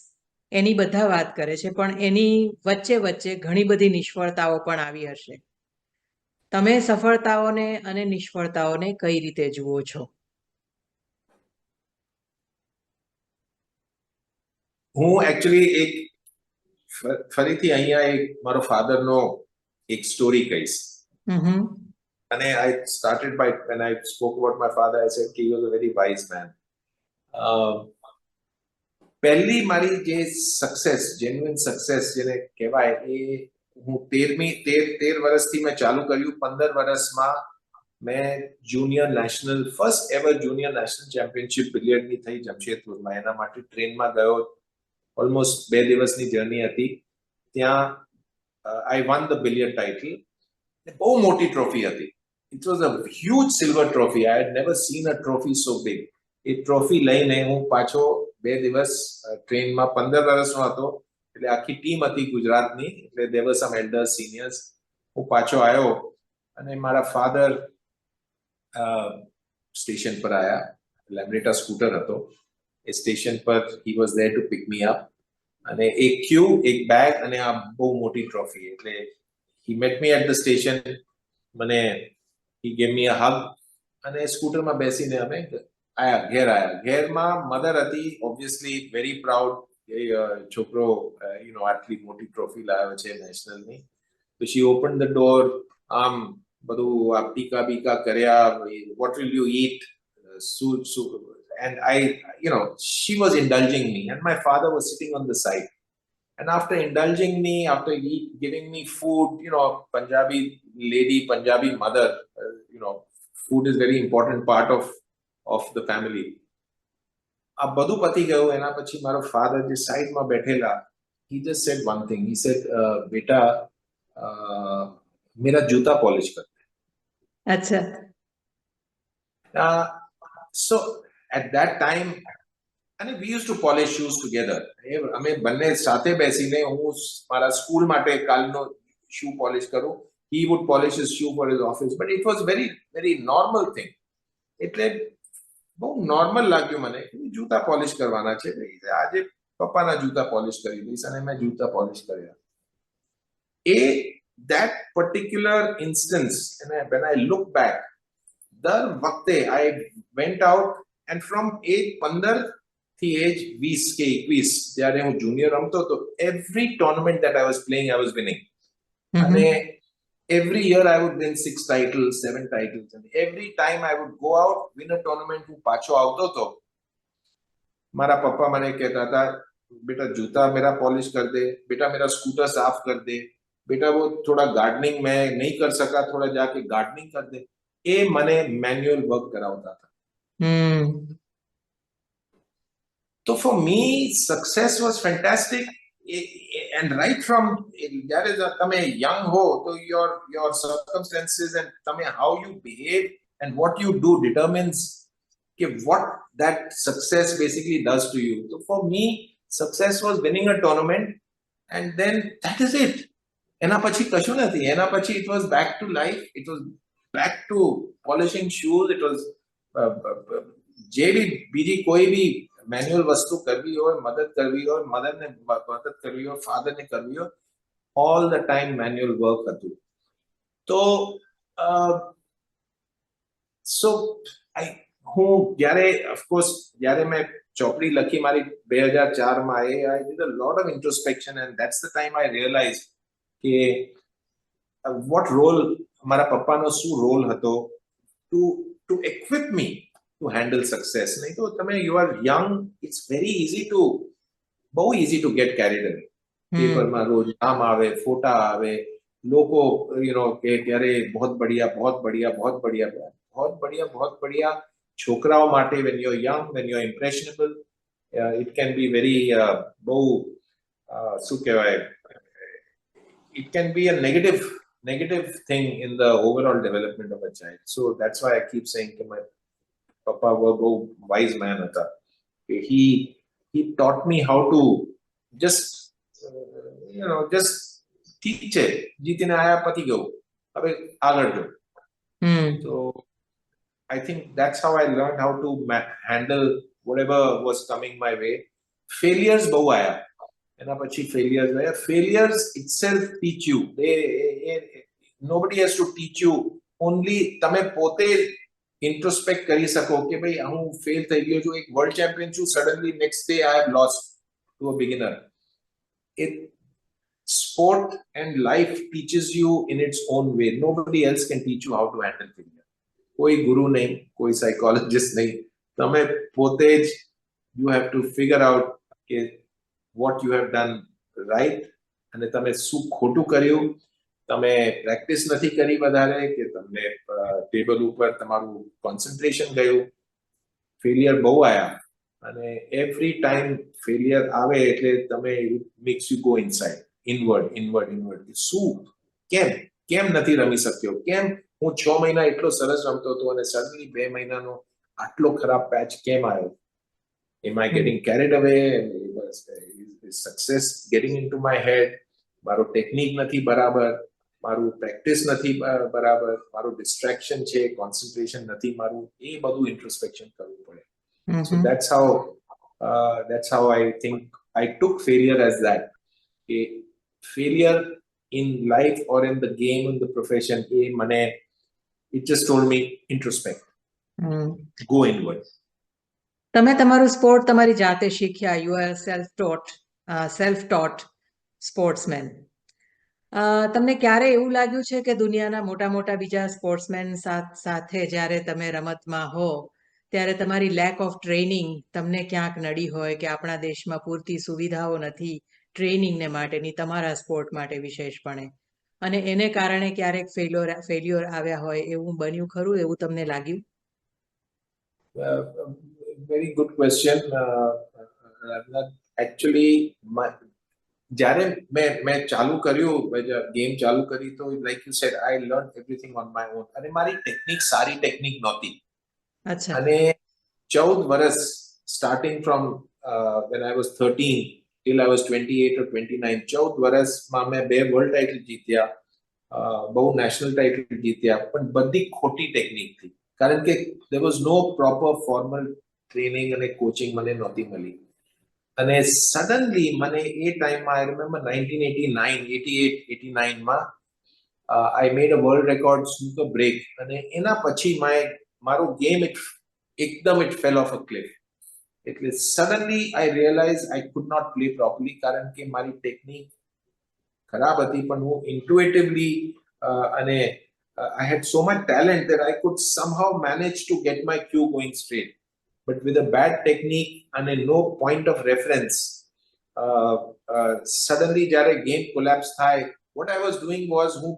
એની બધા વાત કરે છે, પણ એની વચ્ચે વચ્ચે ઘણી બધી નિષ્ફળતાઓ પણ આવી હશે. તમે સફળતાઓને અને નિષ્ફળતાઓને કઈ રીતે જુઓ છો? હું એકચ્યુઅલી એક ફરીથી અહીંયા એક મારો ફાધરનો એક સ્ટોરી કહીશ. અને I started by, when I spoke about my father, I said he was a very wise man. પહેલી મારી જે સક્સેસ, જેન્યુઇન સક્સેસ જેને કહેવાય, એ હું 13 વર્ષથી મેં ચાલુ કર્યું. 15 વર્ષમાં મેં junior national, first ever junior national championship બિલિયર્ડની થઈ જમશેદપુરમાં. એના માટે ટ્રેનમાં ગયો. ઓલમોસ્ટ 2 દિવસની જર્ની હતી. ત્યાં I won the billiard title. બહુ મોટી ટ્રોફી હતી. It was a huge silver trophy. I had never seen a trophy so big. A trophy લઈને હું પાછો 2 દિવસ ટ્રેનમાં, 15 વર્ષનો હતો એટલે આખી ટીમ હતી ગુજરાતની, એટલે there were some elders, seniors. હું પાછો આવ્યો અને મારા ફાધર સ્ટેશન પર આવ્યા. લેમ્બ્રેટા સ્કૂટર હતો એ સ્ટેશન પર. he was there to pick me up. અને એક ક્યુ, એક બેગ અને આ બહુ મોટી ટ્રોફી. એટલે he met me at the station. મને he gave me a hug અને સ્કૂટરમાં બેસીને અમે આયા, ઘેર આયા. ઘેરમાં મધર હતી, ઓબ્વિયસલી વેરી પ્રાઉડ. છોકરો આટલી મોટી ટ્રોફી લાવ્યો છે નેશનલની. તો she opened the door. આમ બધું આ ટીકા બીકા કર્યા. what will you eat? And she was indulging me, and my father was sitting on the side. And after indulging me, after giving me food, Punjabi lady, Punjabi mother, food is very important part of the family. આ બધું પતી ગયું. એના પછી મારો father જે સાઈડમાં બેઠેલા, he just said one thing. He said, બેટા, मेरा जूता पॉलिश कर दे. अच्छा. So at that time, and we used to polish shoes together. અમે બંને સાથે બેસીને, હું મારા સ્કૂલ માટે કાલનો શૂ પોલિશ કરું. he would polish his shoe for his office, but it was very very normal thing. એટલે બહુ નોર્મલ લાગ્યું મને કે જૂતા પોલિશ કરવાના છે. આજે પપ્પાના જૂતા પોલિશ કરી દઈશ અને મેં જૂતા પોલિશ કર્યા. That particular instance, and when I look back, દર વખતે I went out, and from age 15 થી age 20 કે 21, જ્યારે હું જુનિયર રમતો હતો, every tournament that I was playing, I was winning. અને every year I would win 6 titles, 7 titles, and every time I would go out, win a tournament, હું પાછો આવતો હતો. મારા પપ્પા મને કહેતા હતા, બેટા જૂતા મેરા પોલિશ કર દે, બેટા મેરા સ્કૂટર સાફ કર દે, બેટા वो थोड़ा गार्डनिंग मैं नहीं कर सका, थोड़ा जाके गार्डनिंग कर दे. એ મને મેન્યુઅલ વર્ક કરાવતા હતા. So for me, success was fantastic. And right from જ્યારે તમે young ho, so your circumstances and how you behave and what you do determines what that success basically does to you. So for me, success was winning a tournament, and then that is it. એના પછી કશું નથી. એના પછી it was back to life. It was back to polishing shoes. It was જે બી બીજી કોઈ બી manual વસ્તુ કરવી હોય, મદદ કરવી હોય, મધરને મદદ કરવી હોય, ફાધરને કરવી હોય, all the time manual work હતું. તો હું જ્યારે, ઓફકોર્સ, જ્યારે મેં ચોપડી લખી મારી 2004માં, I did a lot of introspection, and that's the time I realized કે what role મારા પપ્પાનો શું રોલ હતો to equip me to handle success. નહીં તો તમે, you are young, it's very easy to, બહુ easy to get carried away. પેપરમાં રોજ નામ આવે, ફોટા આવે, લોકો કે ત્યારે बहुत बढ़िया बहुत बढ़िया बहुत बढ़िया बहुत बढ़िया बहुत बढ़िया. છોકરાઓ માટે, when you're young, when you're impressionable, it can be very બહુ શું કહેવાય, it can be a negative thing in the overall development of a child. So that's why I keep saying that my papa was a wise man. He taught me how to just just ઠીક છે, જીતીને આયા, પતી ગયું, હવે આગળ જો. So I think that's how I learned how to handle whatever was coming my way. Failures બહુ આયા, એના પછી failures આયા. Failures itself teach you. Nobody has to teach you. Only તમે પોતે introspect કરી શકો કે ભાઈ હું ફેલ થઈ ગયો છું, એક વર્લ્ડ ચેમ્પિયન છું, suddenly next day I have lost to a beginner. Sport and life teaches you in its own way. Nobody else can teach you how to handle failure. કોઈ ગુરુ નહીં, કોઈ સાયકોલોજીસ્ટ નહીં, તમે પોતે જ you have to figure out કે what you have done right અને તમે શું ખોટું કર્યું, તમે પ્રેક્ટિસ નથી કરી વધારે, કે તમને ટેબલ ઉપર તમારું કોન્સન્ટ્રેશન ગયું. ફેલિયર બહુ આયા, અને એવરી ટાઈમ ફેલિયર આવે એટલે તમે makes you go inside, inward. શું, કેમ નથી રમી શક્યો, કેમ હું 6 મહિના એટલો સરસ રમતો હતો અને સડનલી 2 મહિનાનો આટલો ખરાબ પેચ કેમ આવ્યો? Am I getting carried away? Is success getting into my head? મારો ટેકનિક નથી બરાબર, મારું પ્રેક્ટિસ નથી બરાબર, મારું ડિસ્ટ્રેક્શન છે, કોન્સન્ટ્રેશન નથી મારું, એ બધું ઇન્ટ્રોસ્પેક્શન કરવું પડે. So that's how I think I took failure as that. A failure in life or in the game, in the profession, it just told me introspect, go inward. તમે તમારું sport તમારી જાતે શીખ્યા. You are self taught sportsman. તમને ક્યારે એવું લાગ્યું છે કે દુનિયાના મોટા મોટા બીજા સ્પોર્ટ્સમેન સાથે જ્યારે તમે રમતમાં હો ત્યારે તમારી લેક ઓફ ટ્રેનિંગ તમને ક્યાંક નડી હોય, કે આપણા દેશમાં પૂરતી સુવિધાઓ નથી ટ્રેનિંગને માટેની, તમારા સ્પોર્ટ માટે વિશેષપણે, અને એને કારણે ક્યારેક ફેલ્યોર આવ્યા હોય, એવું બન્યું ખરું? એવું તમને લાગ્યું? Very good question. Actually, જ્યારે મેં ચાલુ કર્યું, ગેમ ચાલુ કરી, તો like you said, I learned everything on my own. અને મારી ટેકનિક સારી ટેકનિક નહોતી. અચ્છા. અને 14 વર્ષ starting from when I was 13 till I was 28 or 29, 14 વર્ષમાં મેં 2 વર્લ્ડ ટાઇટલ જીત્યા, બહુ નેશનલ ટાઇટલ જીત્યા, પણ બધી ખોટી ટેકનિક થી, કારણ કે there was no proper formal training અને કોચિંગ મને નહોતી મળી. અને સડનલી મને એ ટાઈમમાં, I remember 1989 માં I made a world record snooker break, અને એના પછી મારું ગેમ એકદમ it fell off a cliff. એટલે suddenly I realized I could not play properly, કારણ કે મારી ટેકનિક ખરાબ હતી, પણ હું intuitively અને I had so much talent that I could somehow manage to get my cue going straight. But with a bad technique and no point of reference, suddenly જ્યારે game collapse થાય, what I was doing was, હું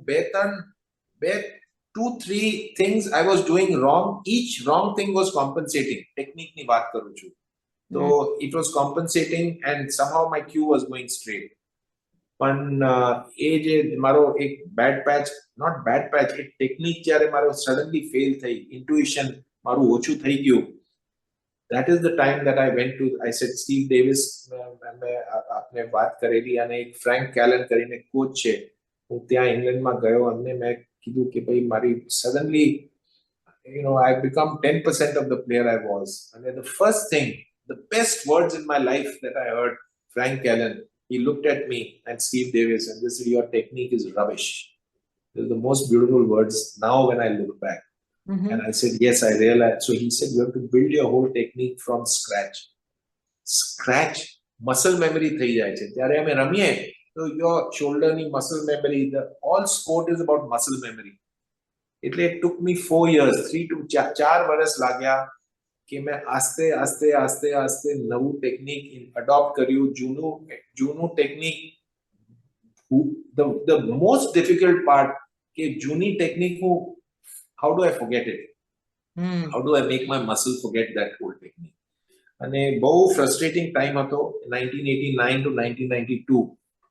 2-3 things I was doing wrong. Each wrong thing was compensating. Technique ની વાત કરું છું. So it was compensating and somehow my cue was going straight. પણ એ જે મારો એક bad patch, not bad patch, એક ટેકનિક જ્યારે મારો સડનલી ફેલ થઈ, ઇન્ટ્યુઇશન મારું ઓછું થઈ ગયું, that is the time that I went to, I said, Steve Davis, આપને વાત કરેલી, અને એક ફ્રેન્ક કેલન કરીને કોચ છે, હું ત્યાં ઇંગ્લેન્ડમાં ગયો, અને મેં કીધું કે ભાઈ મારી suddenly I've become 10% of the player I was. And the first thing, the best words in my life that I heard, Frank Callen, he looked at me and Steve Davis and they said, your technique is rubbish. They're the most beautiful words now when I look back. And I said, yes, I realized. So he said, you have to build your whole technique from scratch. Muscle memory થઈ જાય છે. ત્યારે અમે રમીએ તો your shoulder ની muscle memory, all sport is about muscle memory. એટલે it took me 4 years, 3 to 4 વર્ષ लाग्या કે मैं आस्ते आस्ते नवू टेक्निक अडॉप्ट કર્યું, જૂનું technique. The most difficult part કે જૂની टेक्निक હું, how do I forget it? How do I make my muscle forget that old technique? અને બહુ ફ્રસ્ટ્રેટિંગ ટાઈમ હતો 1989 to 1992,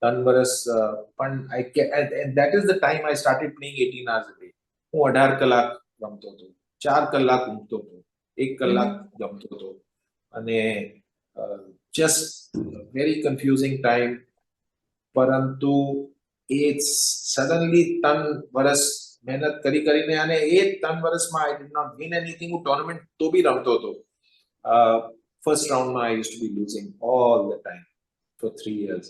3 વર્ષ. પણ and that is the time I started playing 18 hours a day. હું 18 કલાક રમતો હતો, 4 કલાક ઊંઘતો હતો, 1 કલાક જમતો હતો, અને just very confusing time. પરંતુ એ સડનલી 3 વર્ષ મહેનત કરીને અને એ 3 વર્ષમાં I did not win anything. હું ટુર્નામેન્ટ તો બી રમતો હતો. ફર્સ્ટ રાઉન્ડમાં I use to be losing all the time for 3 years.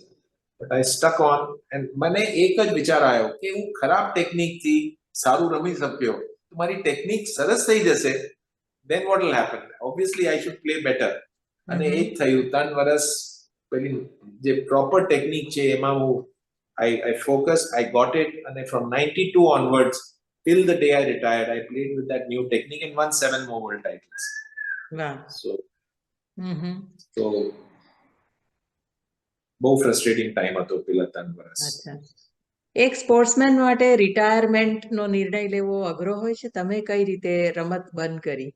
But I stuck on and મને એક જ વિચાર આવ્યો કે હું ખરાબ ટેકનિકથી સારું રમી શક્યો, મારી ટેકનિક સરસ થઈ જશે, then what will happen? Obviously I should play better. અને એ જ થયું. 3 વર્ષ પેલી જે પ્રોપર ટેકનિક છે એમાં હું I focused, I got it, and from 92 onwards till the day I retired, I played with that new technique and won 7 more world titles. Wow. So બહુ ફ્રસ્ટ્રેટિંગ ટાઈમ હતો પેલા 3 વર્ષ. અચ્છા. એક સ્પોર્ટ્સમેન માટે રિટાયરમેન્ટનો નિર્ણય લેવો અઘરો હોય છે. તમે કઈ રીતે રમત બંધ કરી?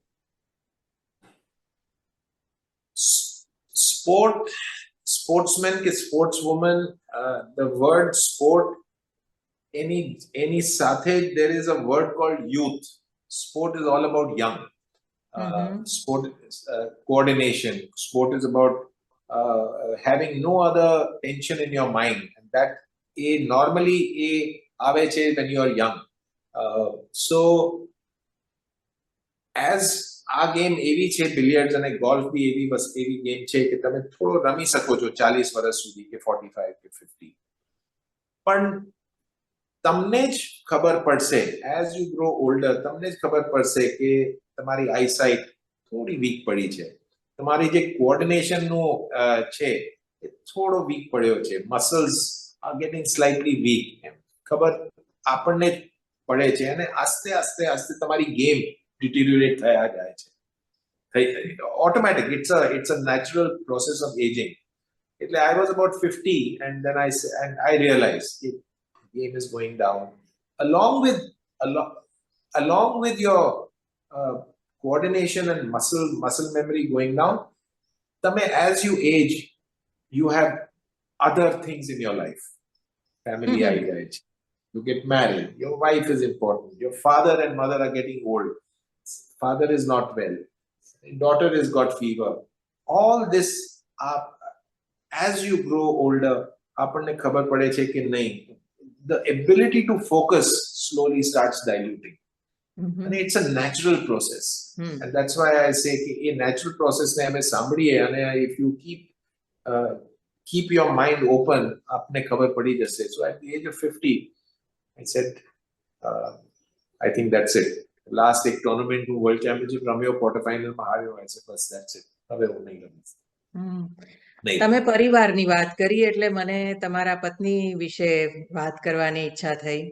સ્પોર્ટ્સમેન કે સ્પોર્ટ્સવુમન, the word sport, any સાથે there is a word called youth. Sport is all about young. Sport is coordination. Sport is about having no other tension in your mind, and that normally આવે છે when you are young. So as આ game એવી છે, billiards અને golf બી એવી game છે કે તમે થોડો રમી શકો છો 40 વર્ષ સુધી કે 45 કે 50, પણ તમને જ ખબર પડશે એઝ યુ ગ્રો ઓલ્ડર, તમને જ ખબર પડશે કે તમારી આઈસાઇટ થોડી વીક પડી છે, તમારી જે કોઓર્ડિનેશનનો છે એ થોડો વીક પડ્યો છે, muscles are getting slightly weak, ખબર આપણને જ પડે છે અને આસ્તે આસ્તે આસ્તે તમારી ગેમ deteriorate થયા જાય છે. Automatic, it's a natural process of aging. એટલે I was about 50 and then I realized the game is going down along with your coordination and muscle memory going down. Tame as you age, you have other things in your life. Family આવી જાય છે, you get married, your wife is important, your father and mother are getting old, father is not well, daughter has got fever. All this as you grow older, આપણને ખબર પડે છે કે નહીં, the ability to focus slowly starts diluting. And it's a natural process. And that's why I say કે એ natural process ને અમે સાંભળીએ અને if you keep your mind open, આપને ખબર પડી જશે. So at the age of 50, I said, I think that's it. Last એક ટુર્નામેન્ટ હું વર્લ્ડ ચેમ્પિયનશિપ રમ્યો, ક્વાર્ટર ફાઇનલમાં હાર્યો, I said bus that's it, હવે હું નહીં રમીશ. તમે પરિવારની વાત કરી એટલે મને તમારા પત્ની વિશે વાત કરવાની ઈચ્છા થઈ.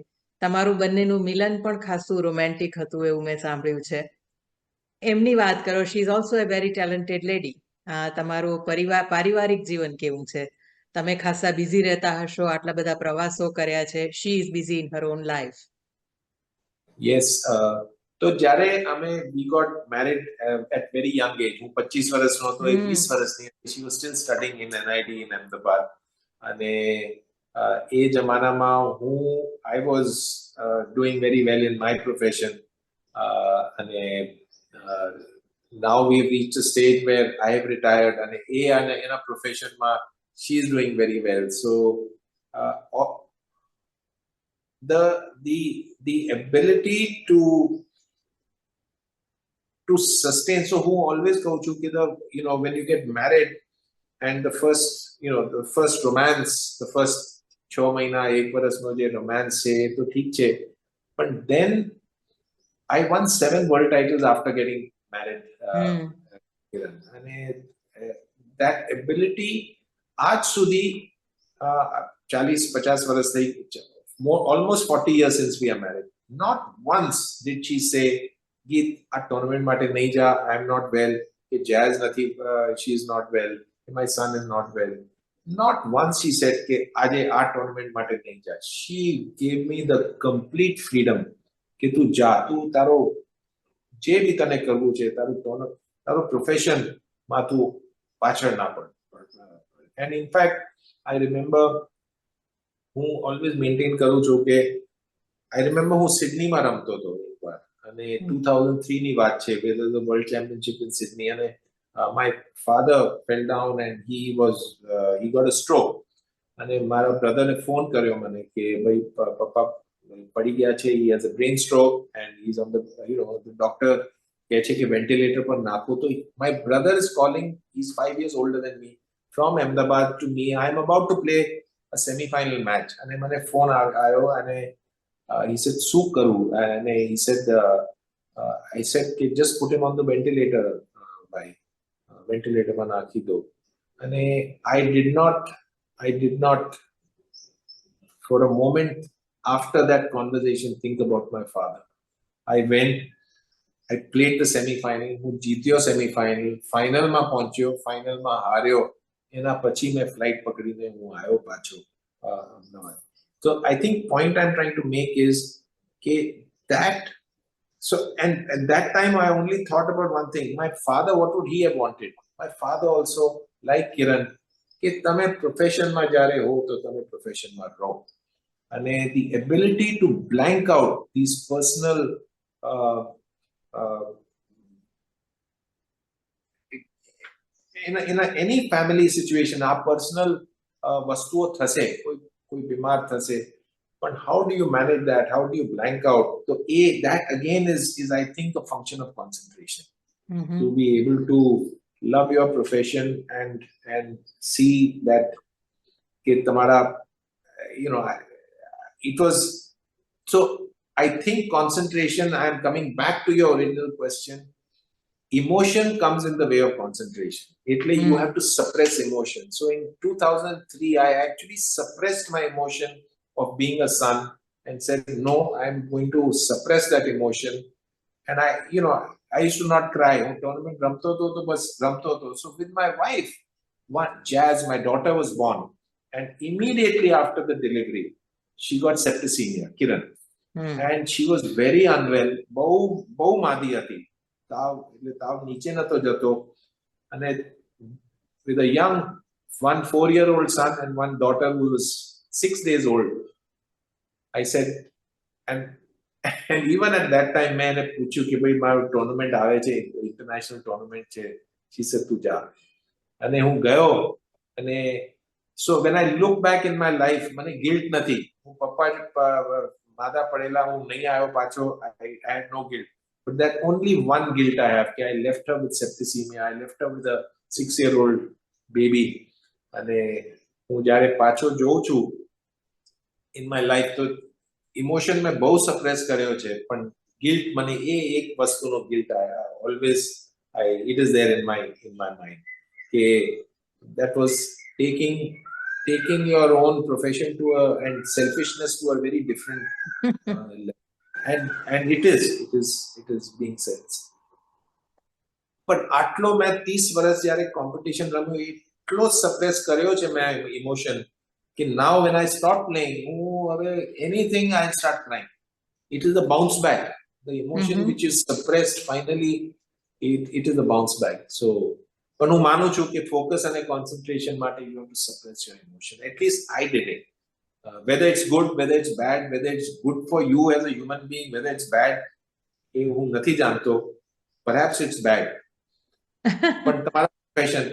તમારું બંનેનું મિલન પણ ખાસું રોમેન્ટિક હતું એવું મેં સાંભળ્યું છે. એમની વાત કરો. She is also a very talented lady. તમારું પારિવારિક જીવન કેવું છે? તમે ખાસા બિઝી રહેતા હશો, આટલા બધા પ્રવાસો કર્યા છે. She is busy in her own life. Yes, તો જ્યારે અમે we got married at very young age, હું 25 વર્ષનો હતો, એ 20 વર્ષની હતી. She was still studying in NIT in Ahmedabad. અને એ જમાનામાં I was doing very well in my profession. અને now we've reached a stage where I have retired and એના પ્રોફેશનમાં she is doing very well. So the ability to sustain. So who always કહું છું કે when you get married and the first romance, the first 6 મહિના 1 વર્ષનો જે romance છે એ તો ઠીક છે, but then I won 7 world titles after getting married. And that ability આજ સુધી 40-50 વર્ષ થઈ, almost 40 years since we are married. Not once did she say, Geet, આ tournament માટે નહીં જા, I am not well, કે Jazz નથી, she is not well, my son is not well. Not once she said કે આજે આ tournament માટે નહીં જા. She gave me the complete freedom કે તું જા, તું તારો જે બી તને કરવું છે, તારો પ્રોફેશનમાં તું પાછળ ના પડ. And in fact, I remember હું ઓલવેઝ મેન્ટેન કરું છું કે I remember હું સિડનીમાં રમતો હતો એકવાર, અને 2003 ની વાત છે, where there was a world championship in Sydney, અને my father fell down and he got a stroke. અને મારા બ્રધરને ફોન કર્યો મને કે ભાઈ પપ્પા પડી ગયા છે, he has a brain stroke and he's on the the doctor કહે છે કે વેન્ટિલેટર પર નાખો. તો my brother is calling, he's 5 years older than me, from Ahmedabad to me. I am about to play a semi-final match અને મને phone આવ્યો અને he said શું કરું, અને he said I said કે just put him on the ventilator, ભાઈ ventilator પર નાખી દો. અને I did not for a moment after that conversation think about my father. I went, I played the semi-final, હું જીત્યો semi-final, final માં પહોંચ્યો, final માં હાર્યો, એના પછી મેં ફ્લાઇટ પકડીને હું આવ્યો પાછો Ahmedabad. So I think point I'm trying to make is that so and at that time I only thought about one thing. My father, what would he have wanted? My father also, like Kiran, કે તમે પ્રોફેશનમાં જ્યારે હો તો તમે પ્રોફેશનમાં રહો. અને the ability to blank out these personal in any family situation આ personal વસ્તુઓ થશે, કોઈ બીમાર થશે, but how do you manage that? How do you blank out? So that again is I think a function of concentration. To be able to love your profession and see that tamara, it was so. I think concentration, I am coming back to your original question, emotion comes in the way of concentration. You have to suppress emotion. So in 2003 I actually suppressed my emotion of being a son and said no, I'm going to suppress that emotion. And I used to not cry. Tournament ramto to bas ramto to. So with my wife, Jazz, my daughter was born, and immediately after the delivery she got septicemia, Kiran. And she was very unwell, બહુ માદી હતી, તાવ નીચે નતો જતો. અને with a young 4-year-old son and one daughter who was 6 days old, I said, and even at that time મેં એને પૂછ્યું કે ભાઈ મારો ટુર્નામેન્ટ આવે છે, ઇન્ટરનેશનલ ટુર્નામેન્ટ છે. she said તું જા. અને હું ગયો. અને so when I look back in my life, મને guilt નથી. હું પપ્પા માદા પડેલા, હું નહીં આવ્યો પાછો, I had no guilt. But that only one guilt I have, I left her with septicemia, I left her with a 6-year-old baby. અને હું જ્યારે પાછો જોઉં છું in my life, તો ઇમોશન મેં બહુ સપ્રેસ કર્યો છે, પણ ગિલ્ટ મને એક વસ્તુનો guilt always it is there in my mind, કે that was taking your own profession to and selfishness to a very different level. And it is being said. But આટલો મેં 30 વર્ષ જ્યારે કોમ્પિટિશન રમ્યું, એટલો સપ્રેસ કર્યો છે મેં ઇમોશન, કે now when I start playing, anything I'll start crying. It is a bounce back. The emotion which is suppressed, finally it is a bounce back. So પણ હું માનું છું કે ફોકસ અને કોન્સન્ટ્રેશન માટે you have to suppress your emotion. At least I did it. Whether it's good, whether it's bad, whether it's good for you as a human being, whether it's bad, એ હું નથી જાણતો. Perhaps it's bad. પણ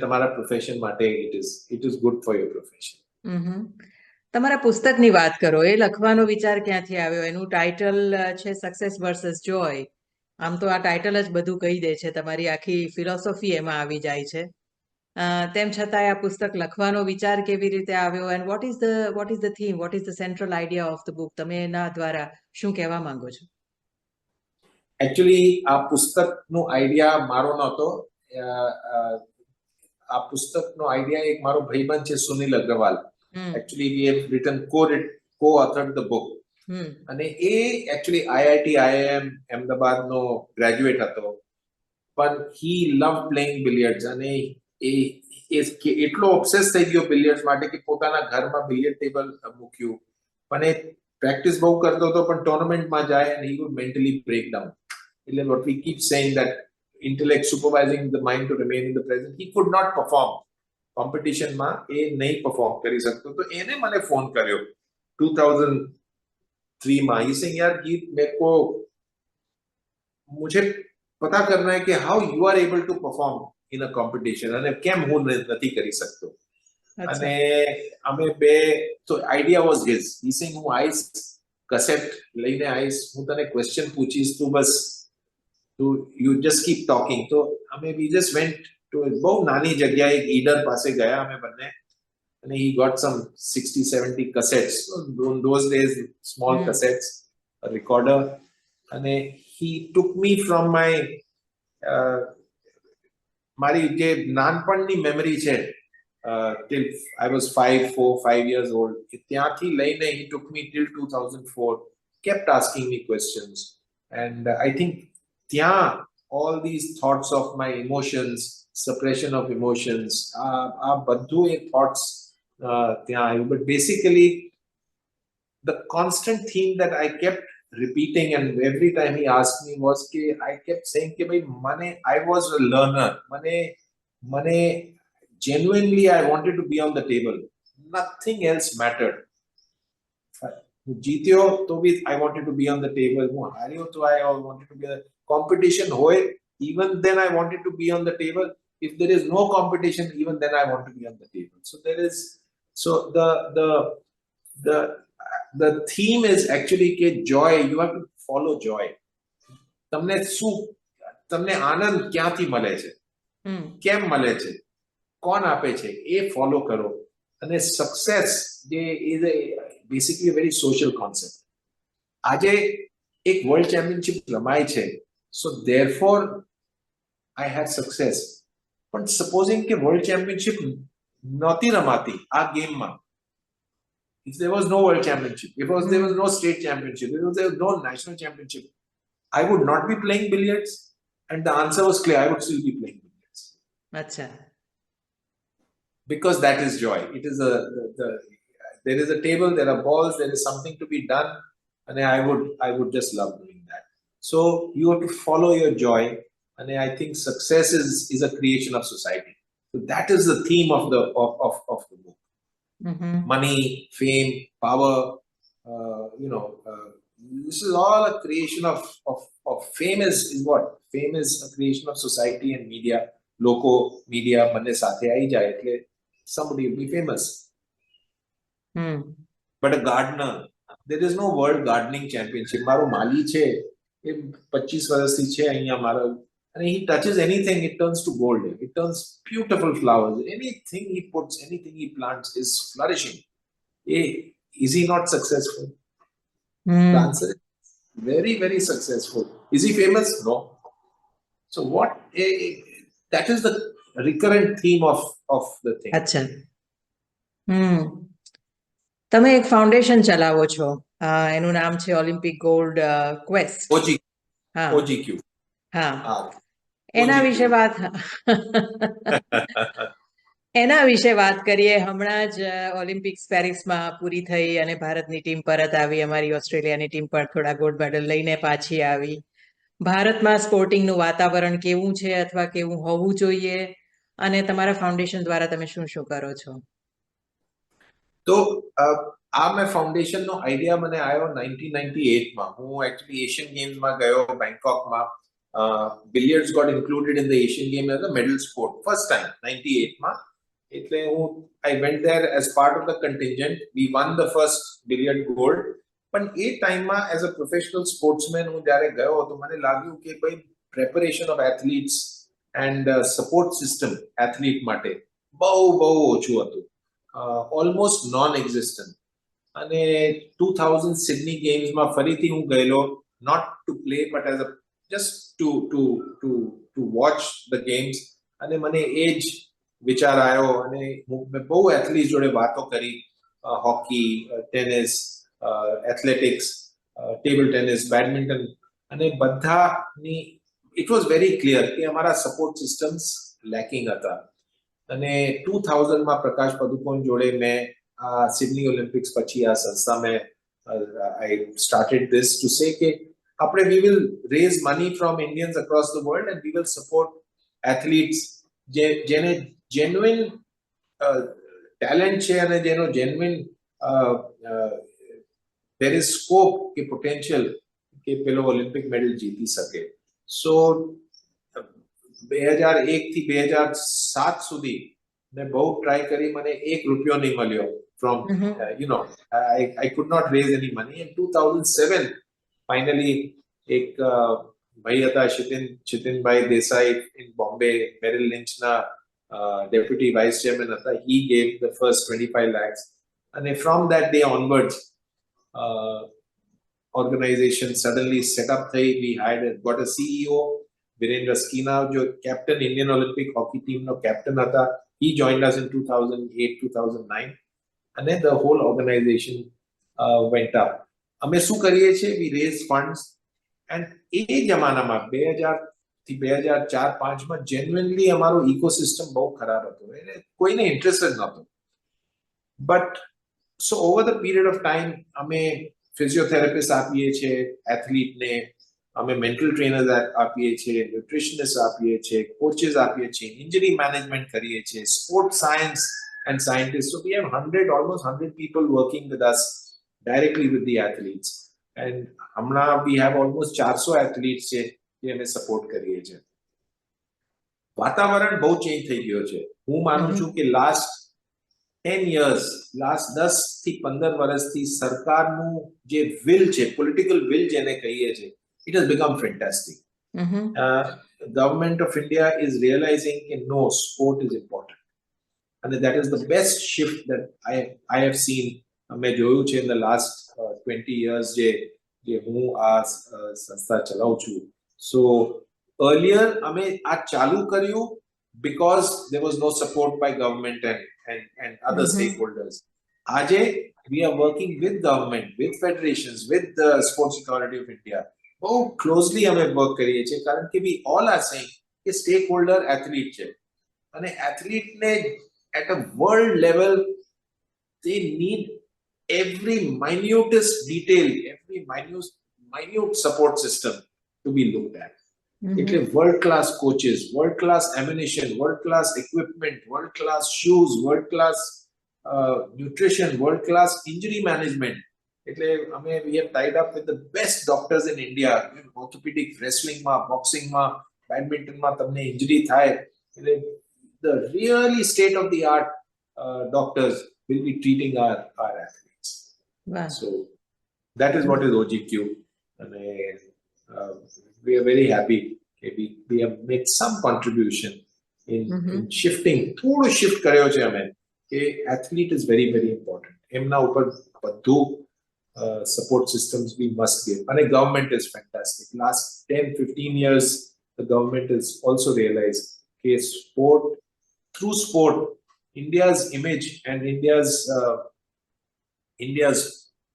તમારા profession માટે it is good for your profession. તમારા પુસ્તકની વાત કરો, એ લખવાનો વિચાર ક્યાંથી આવ્યો? એનું ટાઇટલ છે સક્સેસ વર્સસ જોય. આમ તો આ ટાઇટલ જ બધું કહી દે છે, તમારી આખી ફિલોસોફી એમાં આવી જાય છે. તેમ છતાં આ પુસ્તક લખવાનો વિચાર કેવી રીતે આવ્યો, and what is the theme, what is the central idea of the book? તમે એના દ્વારા શું કહેવા માંગો છો? એકચ્યુઅલી આ પુસ્તકનો આઈડિયા મારો નહોતો. આ પુસ્તકનો આઈડિયા એક મારો ભાઈબંધ છે, Sunil Agarwal. Actually we have co-authored the book. અને એ actually IIT IIM અમદાવાદનો ગ્રેજ્યુએટ હતો, પણ he loved playing billiards. અને એ એટલો ઓબ્સેસ થઈ ગયો બિલિયર્ડ્સ માટે કે પોતાના ઘરમાં બિલિયર્ડ ટેબલ મૂક્યું. પણ એ પ્રેક્ટિસ બહુ કરતો હતો, પણ ટુર્નામેન્ટમાં જાય and he would mentally break down. એટલે what we keep saying that intellect supervising the mind to remain in the present, he could not perform. કોમ્પિટિશનમાં એ નહીં પરફોર્મ કરી શકતો. તો એને મને ફોન કર્યો 2003માં. he saying यार गीत मेरे को मुझे पता करना है कि how you are able to perform in a competition, અને કેમ હું નથી કરી શકતો. અચ્છા. અને અમે બે, તો idea was his, he saying હું આઈશ, કસેટ લઈને આવીશ, હું તને ક્વેશ્ચન પૂછીશ, તું બસ તું યુ જસ્ટ કીપ ટોકિંગ. તો અમે વી જસ્ટ વેન્ટ ટુ બહુ નાની જગ્યાએ ઈડર પાસે ગયા અમે બંને, અને he got some 60-70 cassettes. In those days, small cassettes, a recorder. And he took me from my મારી જે નાનપણની મેમરી છે, till I was 5 years old, ત્યાંથી લઈને he took me till 2004, kept asking me questions. And I think ત્યાં all these thoughts of my emotions, suppression of emotions, આ બધું એ thoughts ત્યાં આવ્યું. But basically the constant theme that I kept repeating, and every time he asked me, was कि I kept saying कि भाई मने, I was a learner, मने genuinely I wanted to be on the table, nothing else mattered. હું જીત્યો તો બી I wanted to be on the table, હું હાર્યો તો I wanted to be a competition હોય, even then I wanted to be on the table. If there is no competition, even then I want to be on the table. So there is, so the theme is actually કે joy, you have to follow joy. તમને શું, તમને આનંદ ક્યાંથી મળે છે, કેમ મળે છે, કોણ આપે છે, એ ફોલો કરો. અને સક્સેસ જે is basically very social concept. આજે એક વર્લ્ડ ચેમ્પિયનશિપ રમાય છે, સો ધેરફોર આઈ હેવ સક્સેસ. પણ સપોઝિંગ કે વર્લ્ડ ચેમ્પિયનશિપ નહોતી રમાતી આ ગેમમાં, if there was no world championship, if there was no state championship, if there was no national championship, I would not be playing billiards. And the answer was clear, I would still be playing billiards. Acha. Because that is joy. It is there is a table, there are balls, there is something to be done, and I would just love doing that. So you have to follow your joy, and I think success is a creation of society. So that is the theme of the book. Money, fame, power, this is all a creation of fame. Is what? Fame is a creation of society and media. Loco, media, બંને સાથે આવી જાય એટલે somebody will be famous. But a gardener, there is no world gardening championship. મારો માલી છે, એ 25 વર્ષથી છે અહીંયા મારો, and he touches anything, it turns to gold. It turns beautiful flowers. Anything he puts, anything he plants is flourishing. Is he not successful? The answer is very, very successful. Is he famous? No. So what? That is the recurrent theme of the thing. અચ્છા. તમે એક foundation ચલાવો છો, એનું નામ છે Olympic gold quest. OGQ. હા, એના વિશે વાત કરીએ. હમણાં જ ઓલિમ્પિક્સ પેરિસમાં પૂરી થઈ અને ભારતની ટીમ પરત આવી. અમારી ઓસ્ટ્રેલિયાની ટીમ પણ થોડા ગોલ્ડ મેડલ લઈને પાછી આવી. ભારતમાં સ્પોર્ટિંગનું વાતાવરણ કેવું છે અથવા કેવું હોવું જોઈએ, અને તમારા ફાઉન્ડેશન દ્વારા તમે શું શું કરો છો? તો આ મેં ફાઉન્ડેશનનો આઈડિયા મને આવ્યો 1998માં. હું એકચ્યુઅલી એશિયન ગેમ્સમાં ગયો બેંકોકમાં. Billiards got included in the Asian game as a medal sport first time 98માં. એટલે I went there as part of the contingent. We won the first billiard gold. પણ એ ટાઈમમાં એઝ અ પ્રોફેશનલ સ્પોર્ટ્સમેન હું જ્યારે ગયો તો મને લાગ્યું કે ભાઈ preparation of athletes and support system athlete માટે બહુ ઓછું હતું, ઓલમોસ્ટ નોન એક્ઝિસ્ટન્ટ. અને 2000 સિડની ગેમ્સમાં ફરીથી હું ગયેલો, not to play but as a just to watch the games. અને મને એ જ વિચાર આવ્યો, અને મેં બહુ એથ્લીટ જોડે વાતો કરી, hockey, tennis, athletics, table tennis, badminton, અને બધાની ઇટ વોઝ વેરી ક્લિયર કે અમારા સપોર્ટ સિસ્ટમ્સ લેકિંગ હતા. અને 2000માં પ્રકાશ પદુકોણ જોડે મેં સિડની ઓલિમ્પિક્સ પછી આ સંસ્થા મેં I started this to say કે આપણે we will raise money from Indians across the world and we will support athletes જેને genuine talent છે અને જેનો genuine there is scope કે potential કે પેલો ઓલિમ્પિક મેડલ જીતી શકે. સો 2001 થી 2007 સુધી ને બહુ ટ્રાય કરી, મને ₹1 નહીં મળ્યો from I could not raise any money. In 2007 finally એક ભાઈ હતા શિતિનભાઈ Desai in Bombay, Merrill Lynch ના deputy vice chairman હતા. He gave the first 25 lakhs and from that day onwards organization suddenly set up થઈ. We got a CEO, Virendra Skina, जो captain Indian Olympic hockey team નો captain હતા. He joined us in 2008-2009 and then the whole organization went up. અમે શું કરીએ છીએ, we raise funds and એ જમાનામાં 2000 થી 2004-5 માં genuinely અમારો ecosystem બહુ ખરાબ હતો, એટલે કોઈને ઇન્ટરેસ્ટ જ નહોતો. But so over the period of time અમે ફિઝિયોથેરાપિસ્ટ આપીએ છીએ એથ્લીટને, અમે મેન્ટલ ટ્રેનર્સ આપીએ છીએ, ન્યુટ્રિશનિસ્ટ આપીએ છીએ, કોચેસ આપીએ છીએ, ઇન્જરી મેનેજમેન્ટ કરીએ છીએ, sport science and scientists. So we have almost 100 people working with us directly with the athletes. And hamna we have almost 400 athletes je અમે સપોર્ટ કરીએ છીએ. વાતાવરણ બહુ ચેન્જ થઈ ગયો છે. હું માનું છું કે લાસ્ટ 10 years, લાસ્ટ 10 થી 15 વર્ષથી સરકારનું જે વિલ છે, પોલિટિકલ વિલ જેને કહીએ છીએ, it has become fantastic. Government of India is realizing that no, sport is important. And that is the best shift that I have seen. મેં જોયું છે in the last 20 years જે હું આ સંસ્થા ચલાવું છું. So earlier અમે આ ચાલુ કર્યું because there was no support by government and other stakeholders. Aje we are working with government, with federations, with the Sports Authority of India. Oh, closely ame work કરીએ છીએ કારણ કે we all are saying કે stakeholder athlete છે અને athlete ને at a world level they need every minutest detail, every minute support system to be looked at. એટલે world class coaches, world class ammunition, world class equipment, world class shoes, world class nutrition, world class injury management. એટલે અમે we have tied up with the best doctors in India. Orthopedic, wrestling માં, boxing માં, badminton માં તમને injury થાય એટલે the really state of the art doctors will be treating our athletes. Wow. So that is what is OGQ. And we are very happy that we have made some contribution in shifting. થોડું shift કર્યો છે અમે કે athlete is very very important. એમના ઉપર બધું support systems we must give. And the government is fantastic. Last 10-15 years the government has also realized that sport, through sport, India's image and India's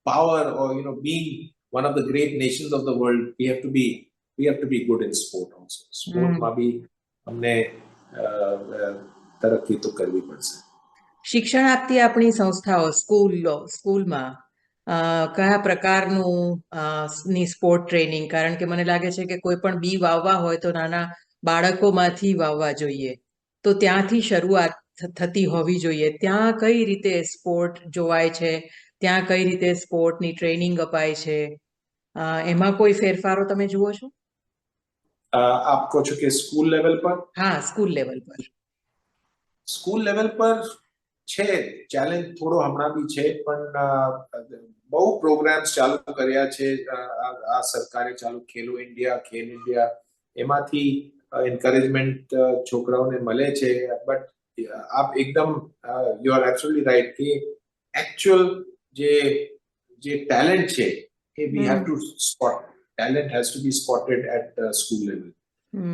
power, or being one of the great nations of the world, we have to be good in sport also. Sport માં બી અમને તરક્કી તો કરવી પડશે. શિક્ષણ આપતી આપણી સંસ્થાઓ સ્કૂલમાં કયા પ્રકારનું ની સ્પોર્ટ ટ્રેનિંગ, કારણ કે મને લાગે છે કે કોઈ પણ બી વાવવા હોય તો નાના બાળકોમાંથી વાવવા જોઈએ, તો ત્યાંથી શરૂઆત થતી હોવી જોઈએ. ત્યાં કઈ રીતે સ્પોર્ટ જોવાય છે, ત્યાં કઈ રીતે સ્પોર્ટની ટ્રેનિંગ અપાય છે, એમાં કોઈ ફેરફારો તમે જુઓ છો? આપ કહો છો કે સ્કૂલ લેવલ પર? હા, સ્કૂલ લેવલ પર. સ્કૂલ લેવલ પર છે ચેલેન્જ થોડો હમણાં બી છે, પણ બહુ પ્રોગ્રામ્સ ચાલુ કર્યા છે આ સરકારે. ચાલુ ખેલો ઇન્ડિયા, ખેલ ઇન્ડિયા, એમાંથી એન્કરેજમેન્ટ છોકરાઓને મળે છે. બટ આપ એકદમ યુ આર એબ્સોલ્યુટલી રાઈટ કે એકચ્યુઅલ જે ટેલેન્ટ છે એ we have to spot. Talent has to be spotted at school level.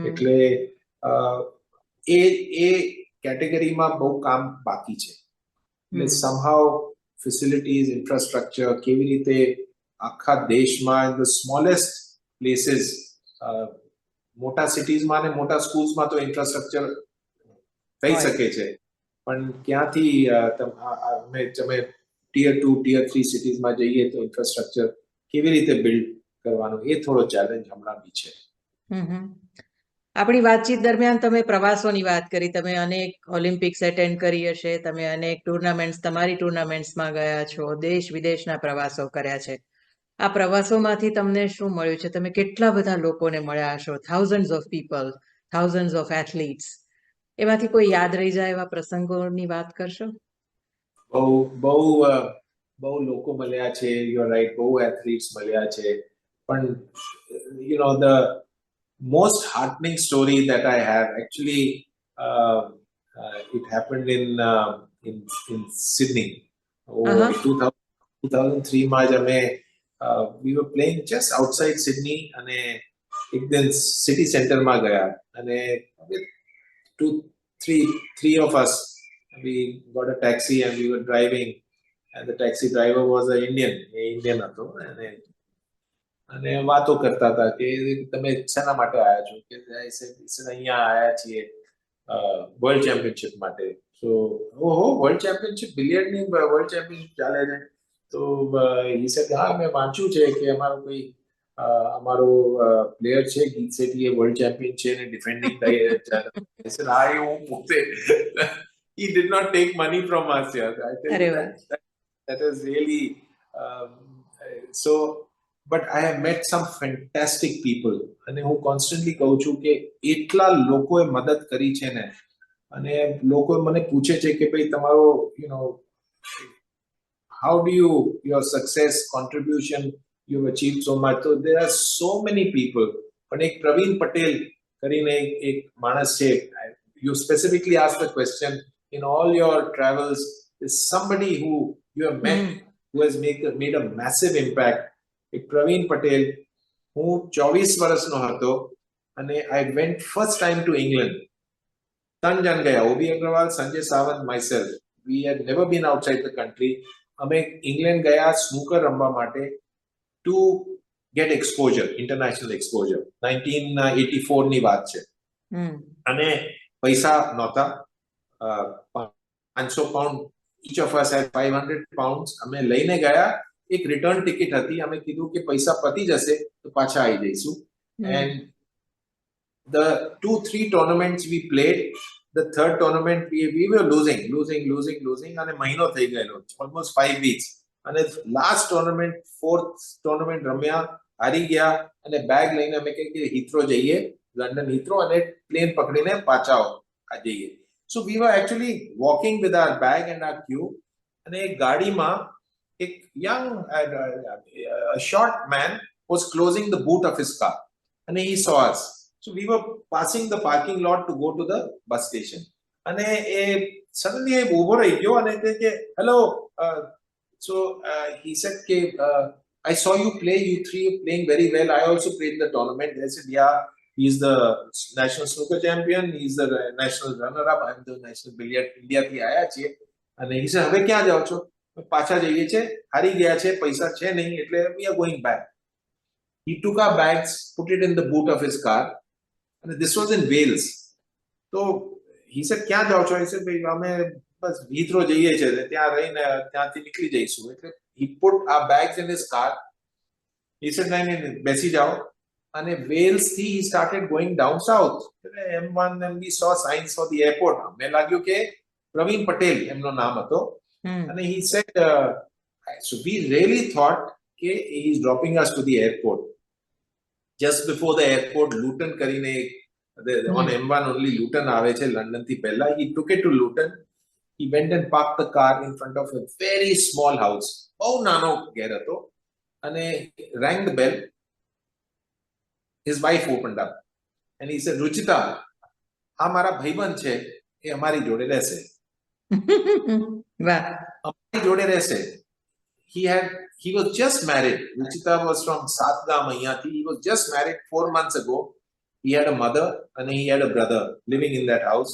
એટલે એ કેટેગરીમાં બહુ કામ બાકી છે. એટલે somehow facilities, infrastructure, કેવી રીતે આખા દેશમાં in the smallest places, મોટા સિટીઝમાં ને મોટા સ્કૂલ્સમાં તો ઇન્ફ્રાસ્ટ્રક્ચર થઈ શકે છે, પણ ક્યાંથી તમે ટીયર 2, ટીયર 3 સિટીઝમાં જઈએ તો ઇન્ફ્રાસ્ટ્રક્ચર કેવી રીતે બિલ્ડ કરવાનું, એ થોડો ચેલેન્જ હમણાં બી છે. આપણી વાતચીત દરમિયાન તમે પ્રવાસોની વાત કરી. તમે અનેક ઓલિમ્પિક્સ એટેન્ડ કરી હશે, તમે અનેક ટુર્નામેન્ટ્સ, તમારી ટુર્નામેન્ટ્સમાં ગયા છો, દેશ વિદેશના પ્રવાસો કર્યા છે. આ પ્રવાસોમાંથી તમને શું મળ્યું છે? તમે કેટલા બધા લોકોને મળ્યા હશો, thousands of people, thousands of athletes. એમાંથી કોઈ યાદ રહી જાય એવા પ્રસંગોની વાત કરશો? બહુ બહુ બહુ લોકો મળ્યા છે, યુ રાઈટ, બહુ એથ્લીટ્સ મળ્યા છે, પણ the most heartening story that I have actually it happened in Sydney. Uh-huh. 2003 માં જ અમે we were playing just outside Sydney અને એકદમ સિટી સેન્ટરમાં ગયા અને three of us, we got a taxi and we were driving, and the taxi driver was an Indian હતો અને વાતો કરતા હતા કે તમે શેના માટે આવ્યા છો, કે અહીંયા આવ્યા છીએ વર્લ્ડ ચેમ્પિયનશિપ માટે. સો ઓહો, વર્લ્ડ ચેમ્પિયનશિપ, બિલિયર્ડની વર્લ્ડ ચેમ્પિયનશિપ ચાલે છે. તો ઈ સેડ હા મેં વાંચ્યું છે કે અમારો પ્લેયર છે ગીત શેટ્ટી, એ વર્લ્ડ ચેમ્પિયન છે અને ડિફેન્ડિંગ હા એ હું પોતે he did not take money from us. Yeah, I tell you that is really so. But I have met some fantastic people અને હું કોન્સ્ટન્ટલી કહું છું કે એટલા લોકોએ મદદ કરી છે ને, અને લોકો મને પૂછે છે કે ભાઈ તમારો how do your success contribution you've achieved so much. So there are so many people. પણ એક પ્રવીણ પટેલ કરીને એક માણસ છે, you specifically asked the question, in all your travels is somebody who you have met who has made a massive impact. એક પ્રવીણ પટેલ, હું 24 વર્ષનો હતો અને I went first time to England. 3 જણ ગયા, O B Agrawal, Sanjay Sawant, myself. We had never been outside the country. અમે England ગયા snooker રમવા માટે to get exposure, international exposure. 1984 ની વાત છે અને પૈસા નહોતા, 500 pound, each of us had 500 pounds. અમે લઈને ગયા, એક રિટર્ન ટિકિટ હતી, અમે કીધું કે પૈસા પતી જશે તો પાછા આવી જઈશું. And the 2-3 tournaments we played, the third tournament we were losing અને મહિનો થઈ ગયેલો, almost 5 weeks. અને લાસ્ટ ટુર્નામેન્ટ, ફોર્થ ટુર્નામેન્ટ રમ્યા, હારી ગયા અને બેગ લઈને અમે કે હિથ્રો જઈએ, લંડન હિથ્રો, અને પ્લેન પકડીને પાછા જઈએ. So we were actually walking with our bag and our cue, અને એક ગાડીમાં એક young a short man was closing the boot of his car and he saw us. So we were passing the parking lot to go to the bus station. And suddenly I ubo rahi gyo and ke hello. So he said ke I saw you play, you three playing very well. I also played the tournament. I said yeah, he's the national snooker champion, he's the national runner up, I'm the national billiard India થી આયા છીએ. અને he said હવે ક્યાં જાવ છો? પાછા જઈએ છે, હારી ગયા છે, પૈસા છે નહીં, એટલે we are going back. He took our bags, put it in the boot of his car, and this was in Wales. So he said ક્યાં જાવ છો? I said ભાઈ અમે બસ હિથ્રો જઈએ છે, ત્યાં રહીને ત્યાંથી નીકળી જઈશું. એટલે he put our bags in his car. He said નહીં બેસી જાઓ, અને વેલ્સ થી he started going down south. M1 and we saw signs for the airport. મને લાગ્યું કે પ્રવીણ પટેલ એમનો નામ હતો. And he said, so we really thought that he's dropping us to the airport. Just before the airport, Luton karine, on M1 only Luton aave che, London thi pehla. He took it to Luton. He went and parked the car in front of a very small house. Bau nano ghar hato. And rang the bell. His wife opened up. And he said, Ruchita, ha mara bhaiband che, ye hamari jode rehse. જોડે રહેશે. He was just married. Ruchita was from Satgam અહીંયાથી. He was just married 4 months ago. He had a mother and he had a brother living in that house.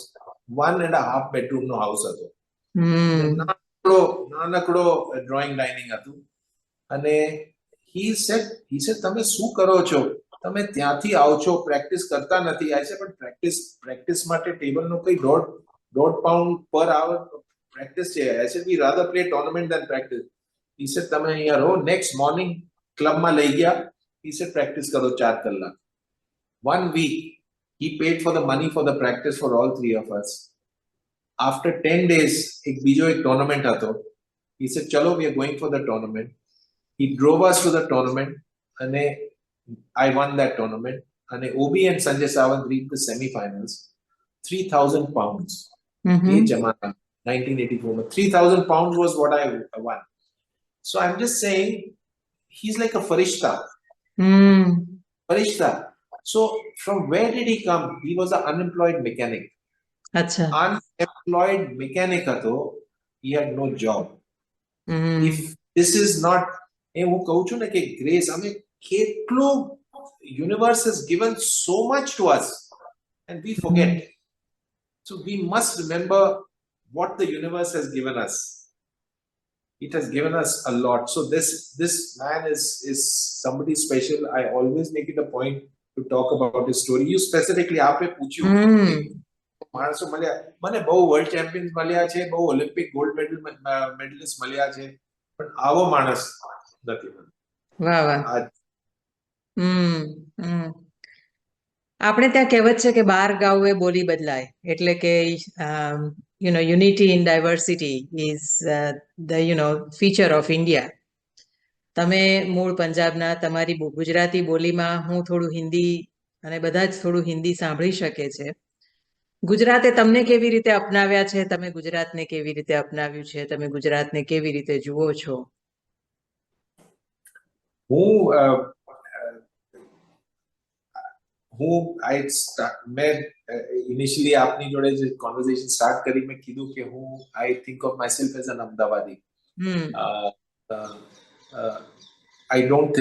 1.5 bedroom no house હતો. નાનકડો drawing dining હતું. અને he said તમે શું કરો છો? તમે ત્યાંથી આવો છો, પ્રેક્ટિસ કરતા નથી. I said પણ પ્રેક્ટિસ માટે ટેબલનો કઈ 1.5 pound per hour practice છે. I said we rather play tournament than practice. He said તમે અહીંયા રહો. Next morning club માં લઈ ગયા. He said practice કરો 4 કલાક. 1 week he paid for the money for the practice for all 3 of us. After 10 days એક બીજો એક tournament હતો. He said chalo we are going for the tournament. He drove us to the tournament and I won that tournament. And OB and Sanjay Sawant reached the semi-finals. 3,000 pounds. Mhm. ये जमाना 1984 में 3,000 pounds was what I won. So I'm just saying he's like a farishta. Hmm. Farishta. So from where did he come? He was an unemployed mechanic. અચ્છા. Unemployed mechanic હતો. He had no job. Hmm. If this is not, હું કહું છું ને કે grace, અમે કેટલું universe has given so much to us and we forget. So we must remember what the universe has given us. It has given us a lot. So this man is somebody special. I always make it a point to talk about his story. You specifically આપે પૂછ્યું Hmm. માણસો મળ્યા, મને બહુ world champions મળ્યા છે, બહુ Olympic gold medallist મળ્યા છે, પણ આવો માણસ નથી મળ્યો. વાહ વાહ. આ હમ હમ. આપણે ત્યાં કહેવત છે કે 12 ગાઉએ બોલી બદલાય, એટલે કે unity in diversity is the feature of India. તમે મૂળ પંજાબના, તમારી ગુજરાતી બોલીમાં હું થોડું હિન્દી અને બધા જ થોડું હિન્દી સાંભળી શકે છે. ગુજરાતે તમને કેવી રીતે અપનાવ્યા છે, તમે ગુજરાતને કેવી રીતે અપનાવ્યું છે, તમે ગુજરાતને કેવી રીતે જુઓ છો? મેં ઇનિશિયલી આપની જોડે જે કોન્વર્સેશન સ્ટાર્ટ કરી, મેં કીધું કે હું I think of my self as an Amdavadi. I don't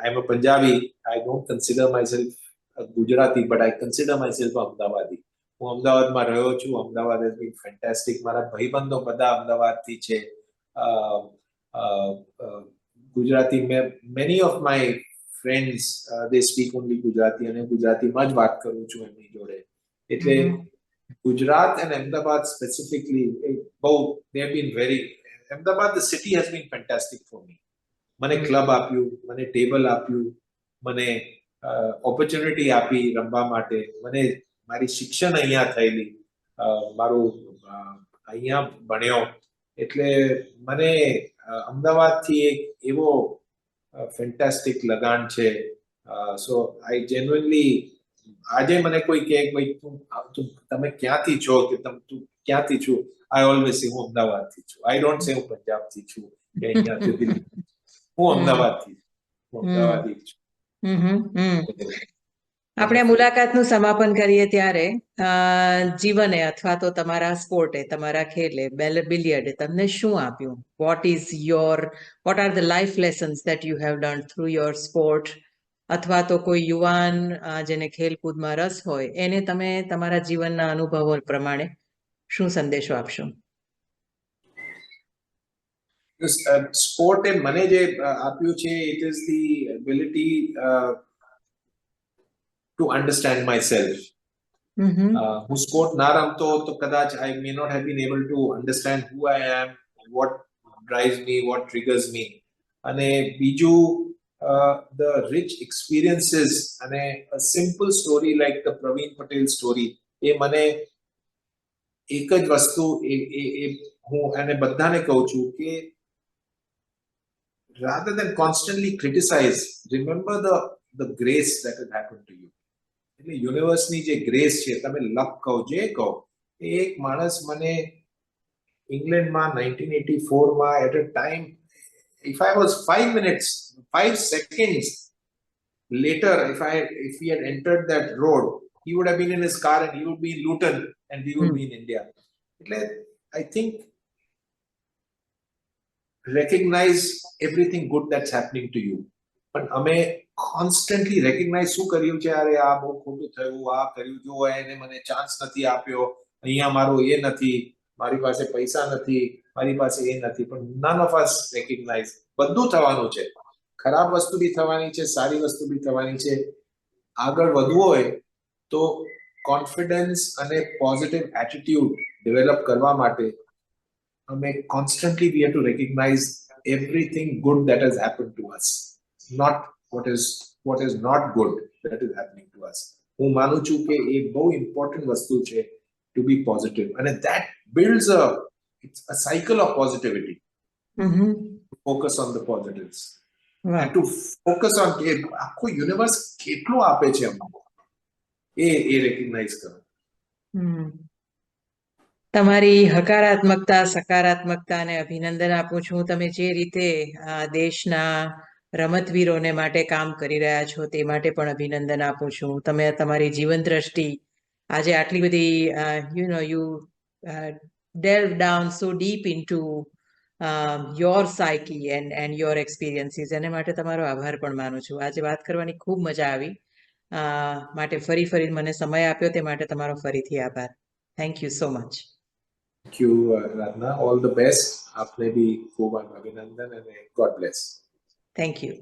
I'm a Punjabi. I don't consider myself a Gujarati, but I consider myself a Ahmedabadi. હું અમદાવાદમાં રહ્યો છું. Ahmedabad has been fantastic. મારા ભાઈબંધો બધા અમદાવાદથી છે. Gujarati, many of my friends they speak only Gujarati, અને ગુજરાતીમાં જ વાત કરું છું એમની જોડે. એટલે Gujarat and Ahmedabad specifically, they have been very, Ahmedabad the city has been fantastic for me. મને ક્લબ આપ્યું, મને ટેબલ આપ્યું, મને ઓપોર્ચ્યુનિટી આપી રમવા માટે, મને મારી શિક્ષણ અહીંયા થયેલી, મારું અહીંયા ભણ્યો. એટલે મને અમદાવાદથી એક એવો ફેન્ટાસ્ટિક લગાણ છે. સો આઈ જેન્યુઅનલી, આજે મને કોઈ કહે ભાઈ તમે ક્યાંથી છો, કે તું ક્યાંથી છો, આઈ ઓલવેઝ સે હું અમદાવાદથી છું. આઈ ડોન્ટ સે હું પંજાબથી છું કે અહીંયાથી દિલ્હી. હું અમદાવાદથી છું, હું અમદાવાદી છું. આપણે મુલાકાતનું સમાપન કરીએ ત્યારે જીવને અથવા તો તમારા સ્પોર્ટે, તમારા ખેલે, બિલિયર્ડે તમને શું આપ્યું? What are the life lessons that you have learn through your sport? અથવા તો કોઈ યુવાન જેને ખેલકૂદમાં રસ હોય એને તમે તમારા જીવનના અનુભવો પ્રમાણે શું સંદેશો આપશો? સ્પોર્ટે મને જે આપ્યું છે, it is the ability to understand myself. હું સ્પોર્ટ ના રમતો તો કદાચ I may not have been able to understand who I am, what drives me, what triggers me. અને બીજું, the rich experiences અને a simple story like the Praveen Patel story, એ મને એક જ વસ્તુ હું એને બધાને કહું છું કે rather than constantly criticize, remember the grace that has happened to you. એટલે યુનિવર્સની જે ગ્રેસ છે, તમે લક કહો, જે કહો, એક માણસ મને ઇંગ્લેન્ડમાં 1984માં at a time, if I was 5 seconds later, if he had entered that road, he would have been in his car and he would be in Luton and we would be in India. એટલે I think recognize everything good that's happening to you. પણ અમે constantly recognize શું કર્યું છે, અરે આ બહુ ખોટું થયું, આ કર્યું, જો એને મને ચાન્સ નથી આપ્યો, અહીંયા મારું એ નથી, મારી પાસે પૈસા નથી, મારી પાસે એ નથી. પણ none of us recognize બધું થવાનું છે. ખરાબ વસ્તુ બી થવાની છે, સારી વસ્તુ બી થવાની છે. આગળ વધવું હોય તો કોન્ફિડન્સ અને પોઝિટિવ એટીટ્યુડ ડેવલપ કરવા માટે અમે constantly we have to recognize everything good that has happened to us, not what is not good that is happening to us. હું માનું છું કે એ બહુ ઇમ્પોર્ટન્ટ વસ્તુ છે to be positive, and that builds it's a cycle of positivity. Focus on the positives. And to focus on કે આખો universe કેટલું આપે છે અમને, એ recognize કરો. તમારી હકારાત્મકતા, સકારાત્મકતાને અભિનંદન આપું છું. તમે જે રીતે દેશના રમતવીરોને માટે કામ કરી રહ્યા છો તે માટે પણ અભિનંદન આપું છું. તમે તમારી જીવન દ્રષ્ટિ આજે આટલી બધી you delve down so deep into your psyche and your experiences. એને માટે તમારો આભાર પણ માનું છું. આજે વાત કરવાની ખૂબ મજા આવી. માટે ફરી મને સમય આપ્યો તે માટે તમારો ફરીથી આભાર. Thank you so much. Thank you Radhana, all the best. આપને બી ખૂબ અભિનંદન અને ગોડ બ્લેસ. Thank you.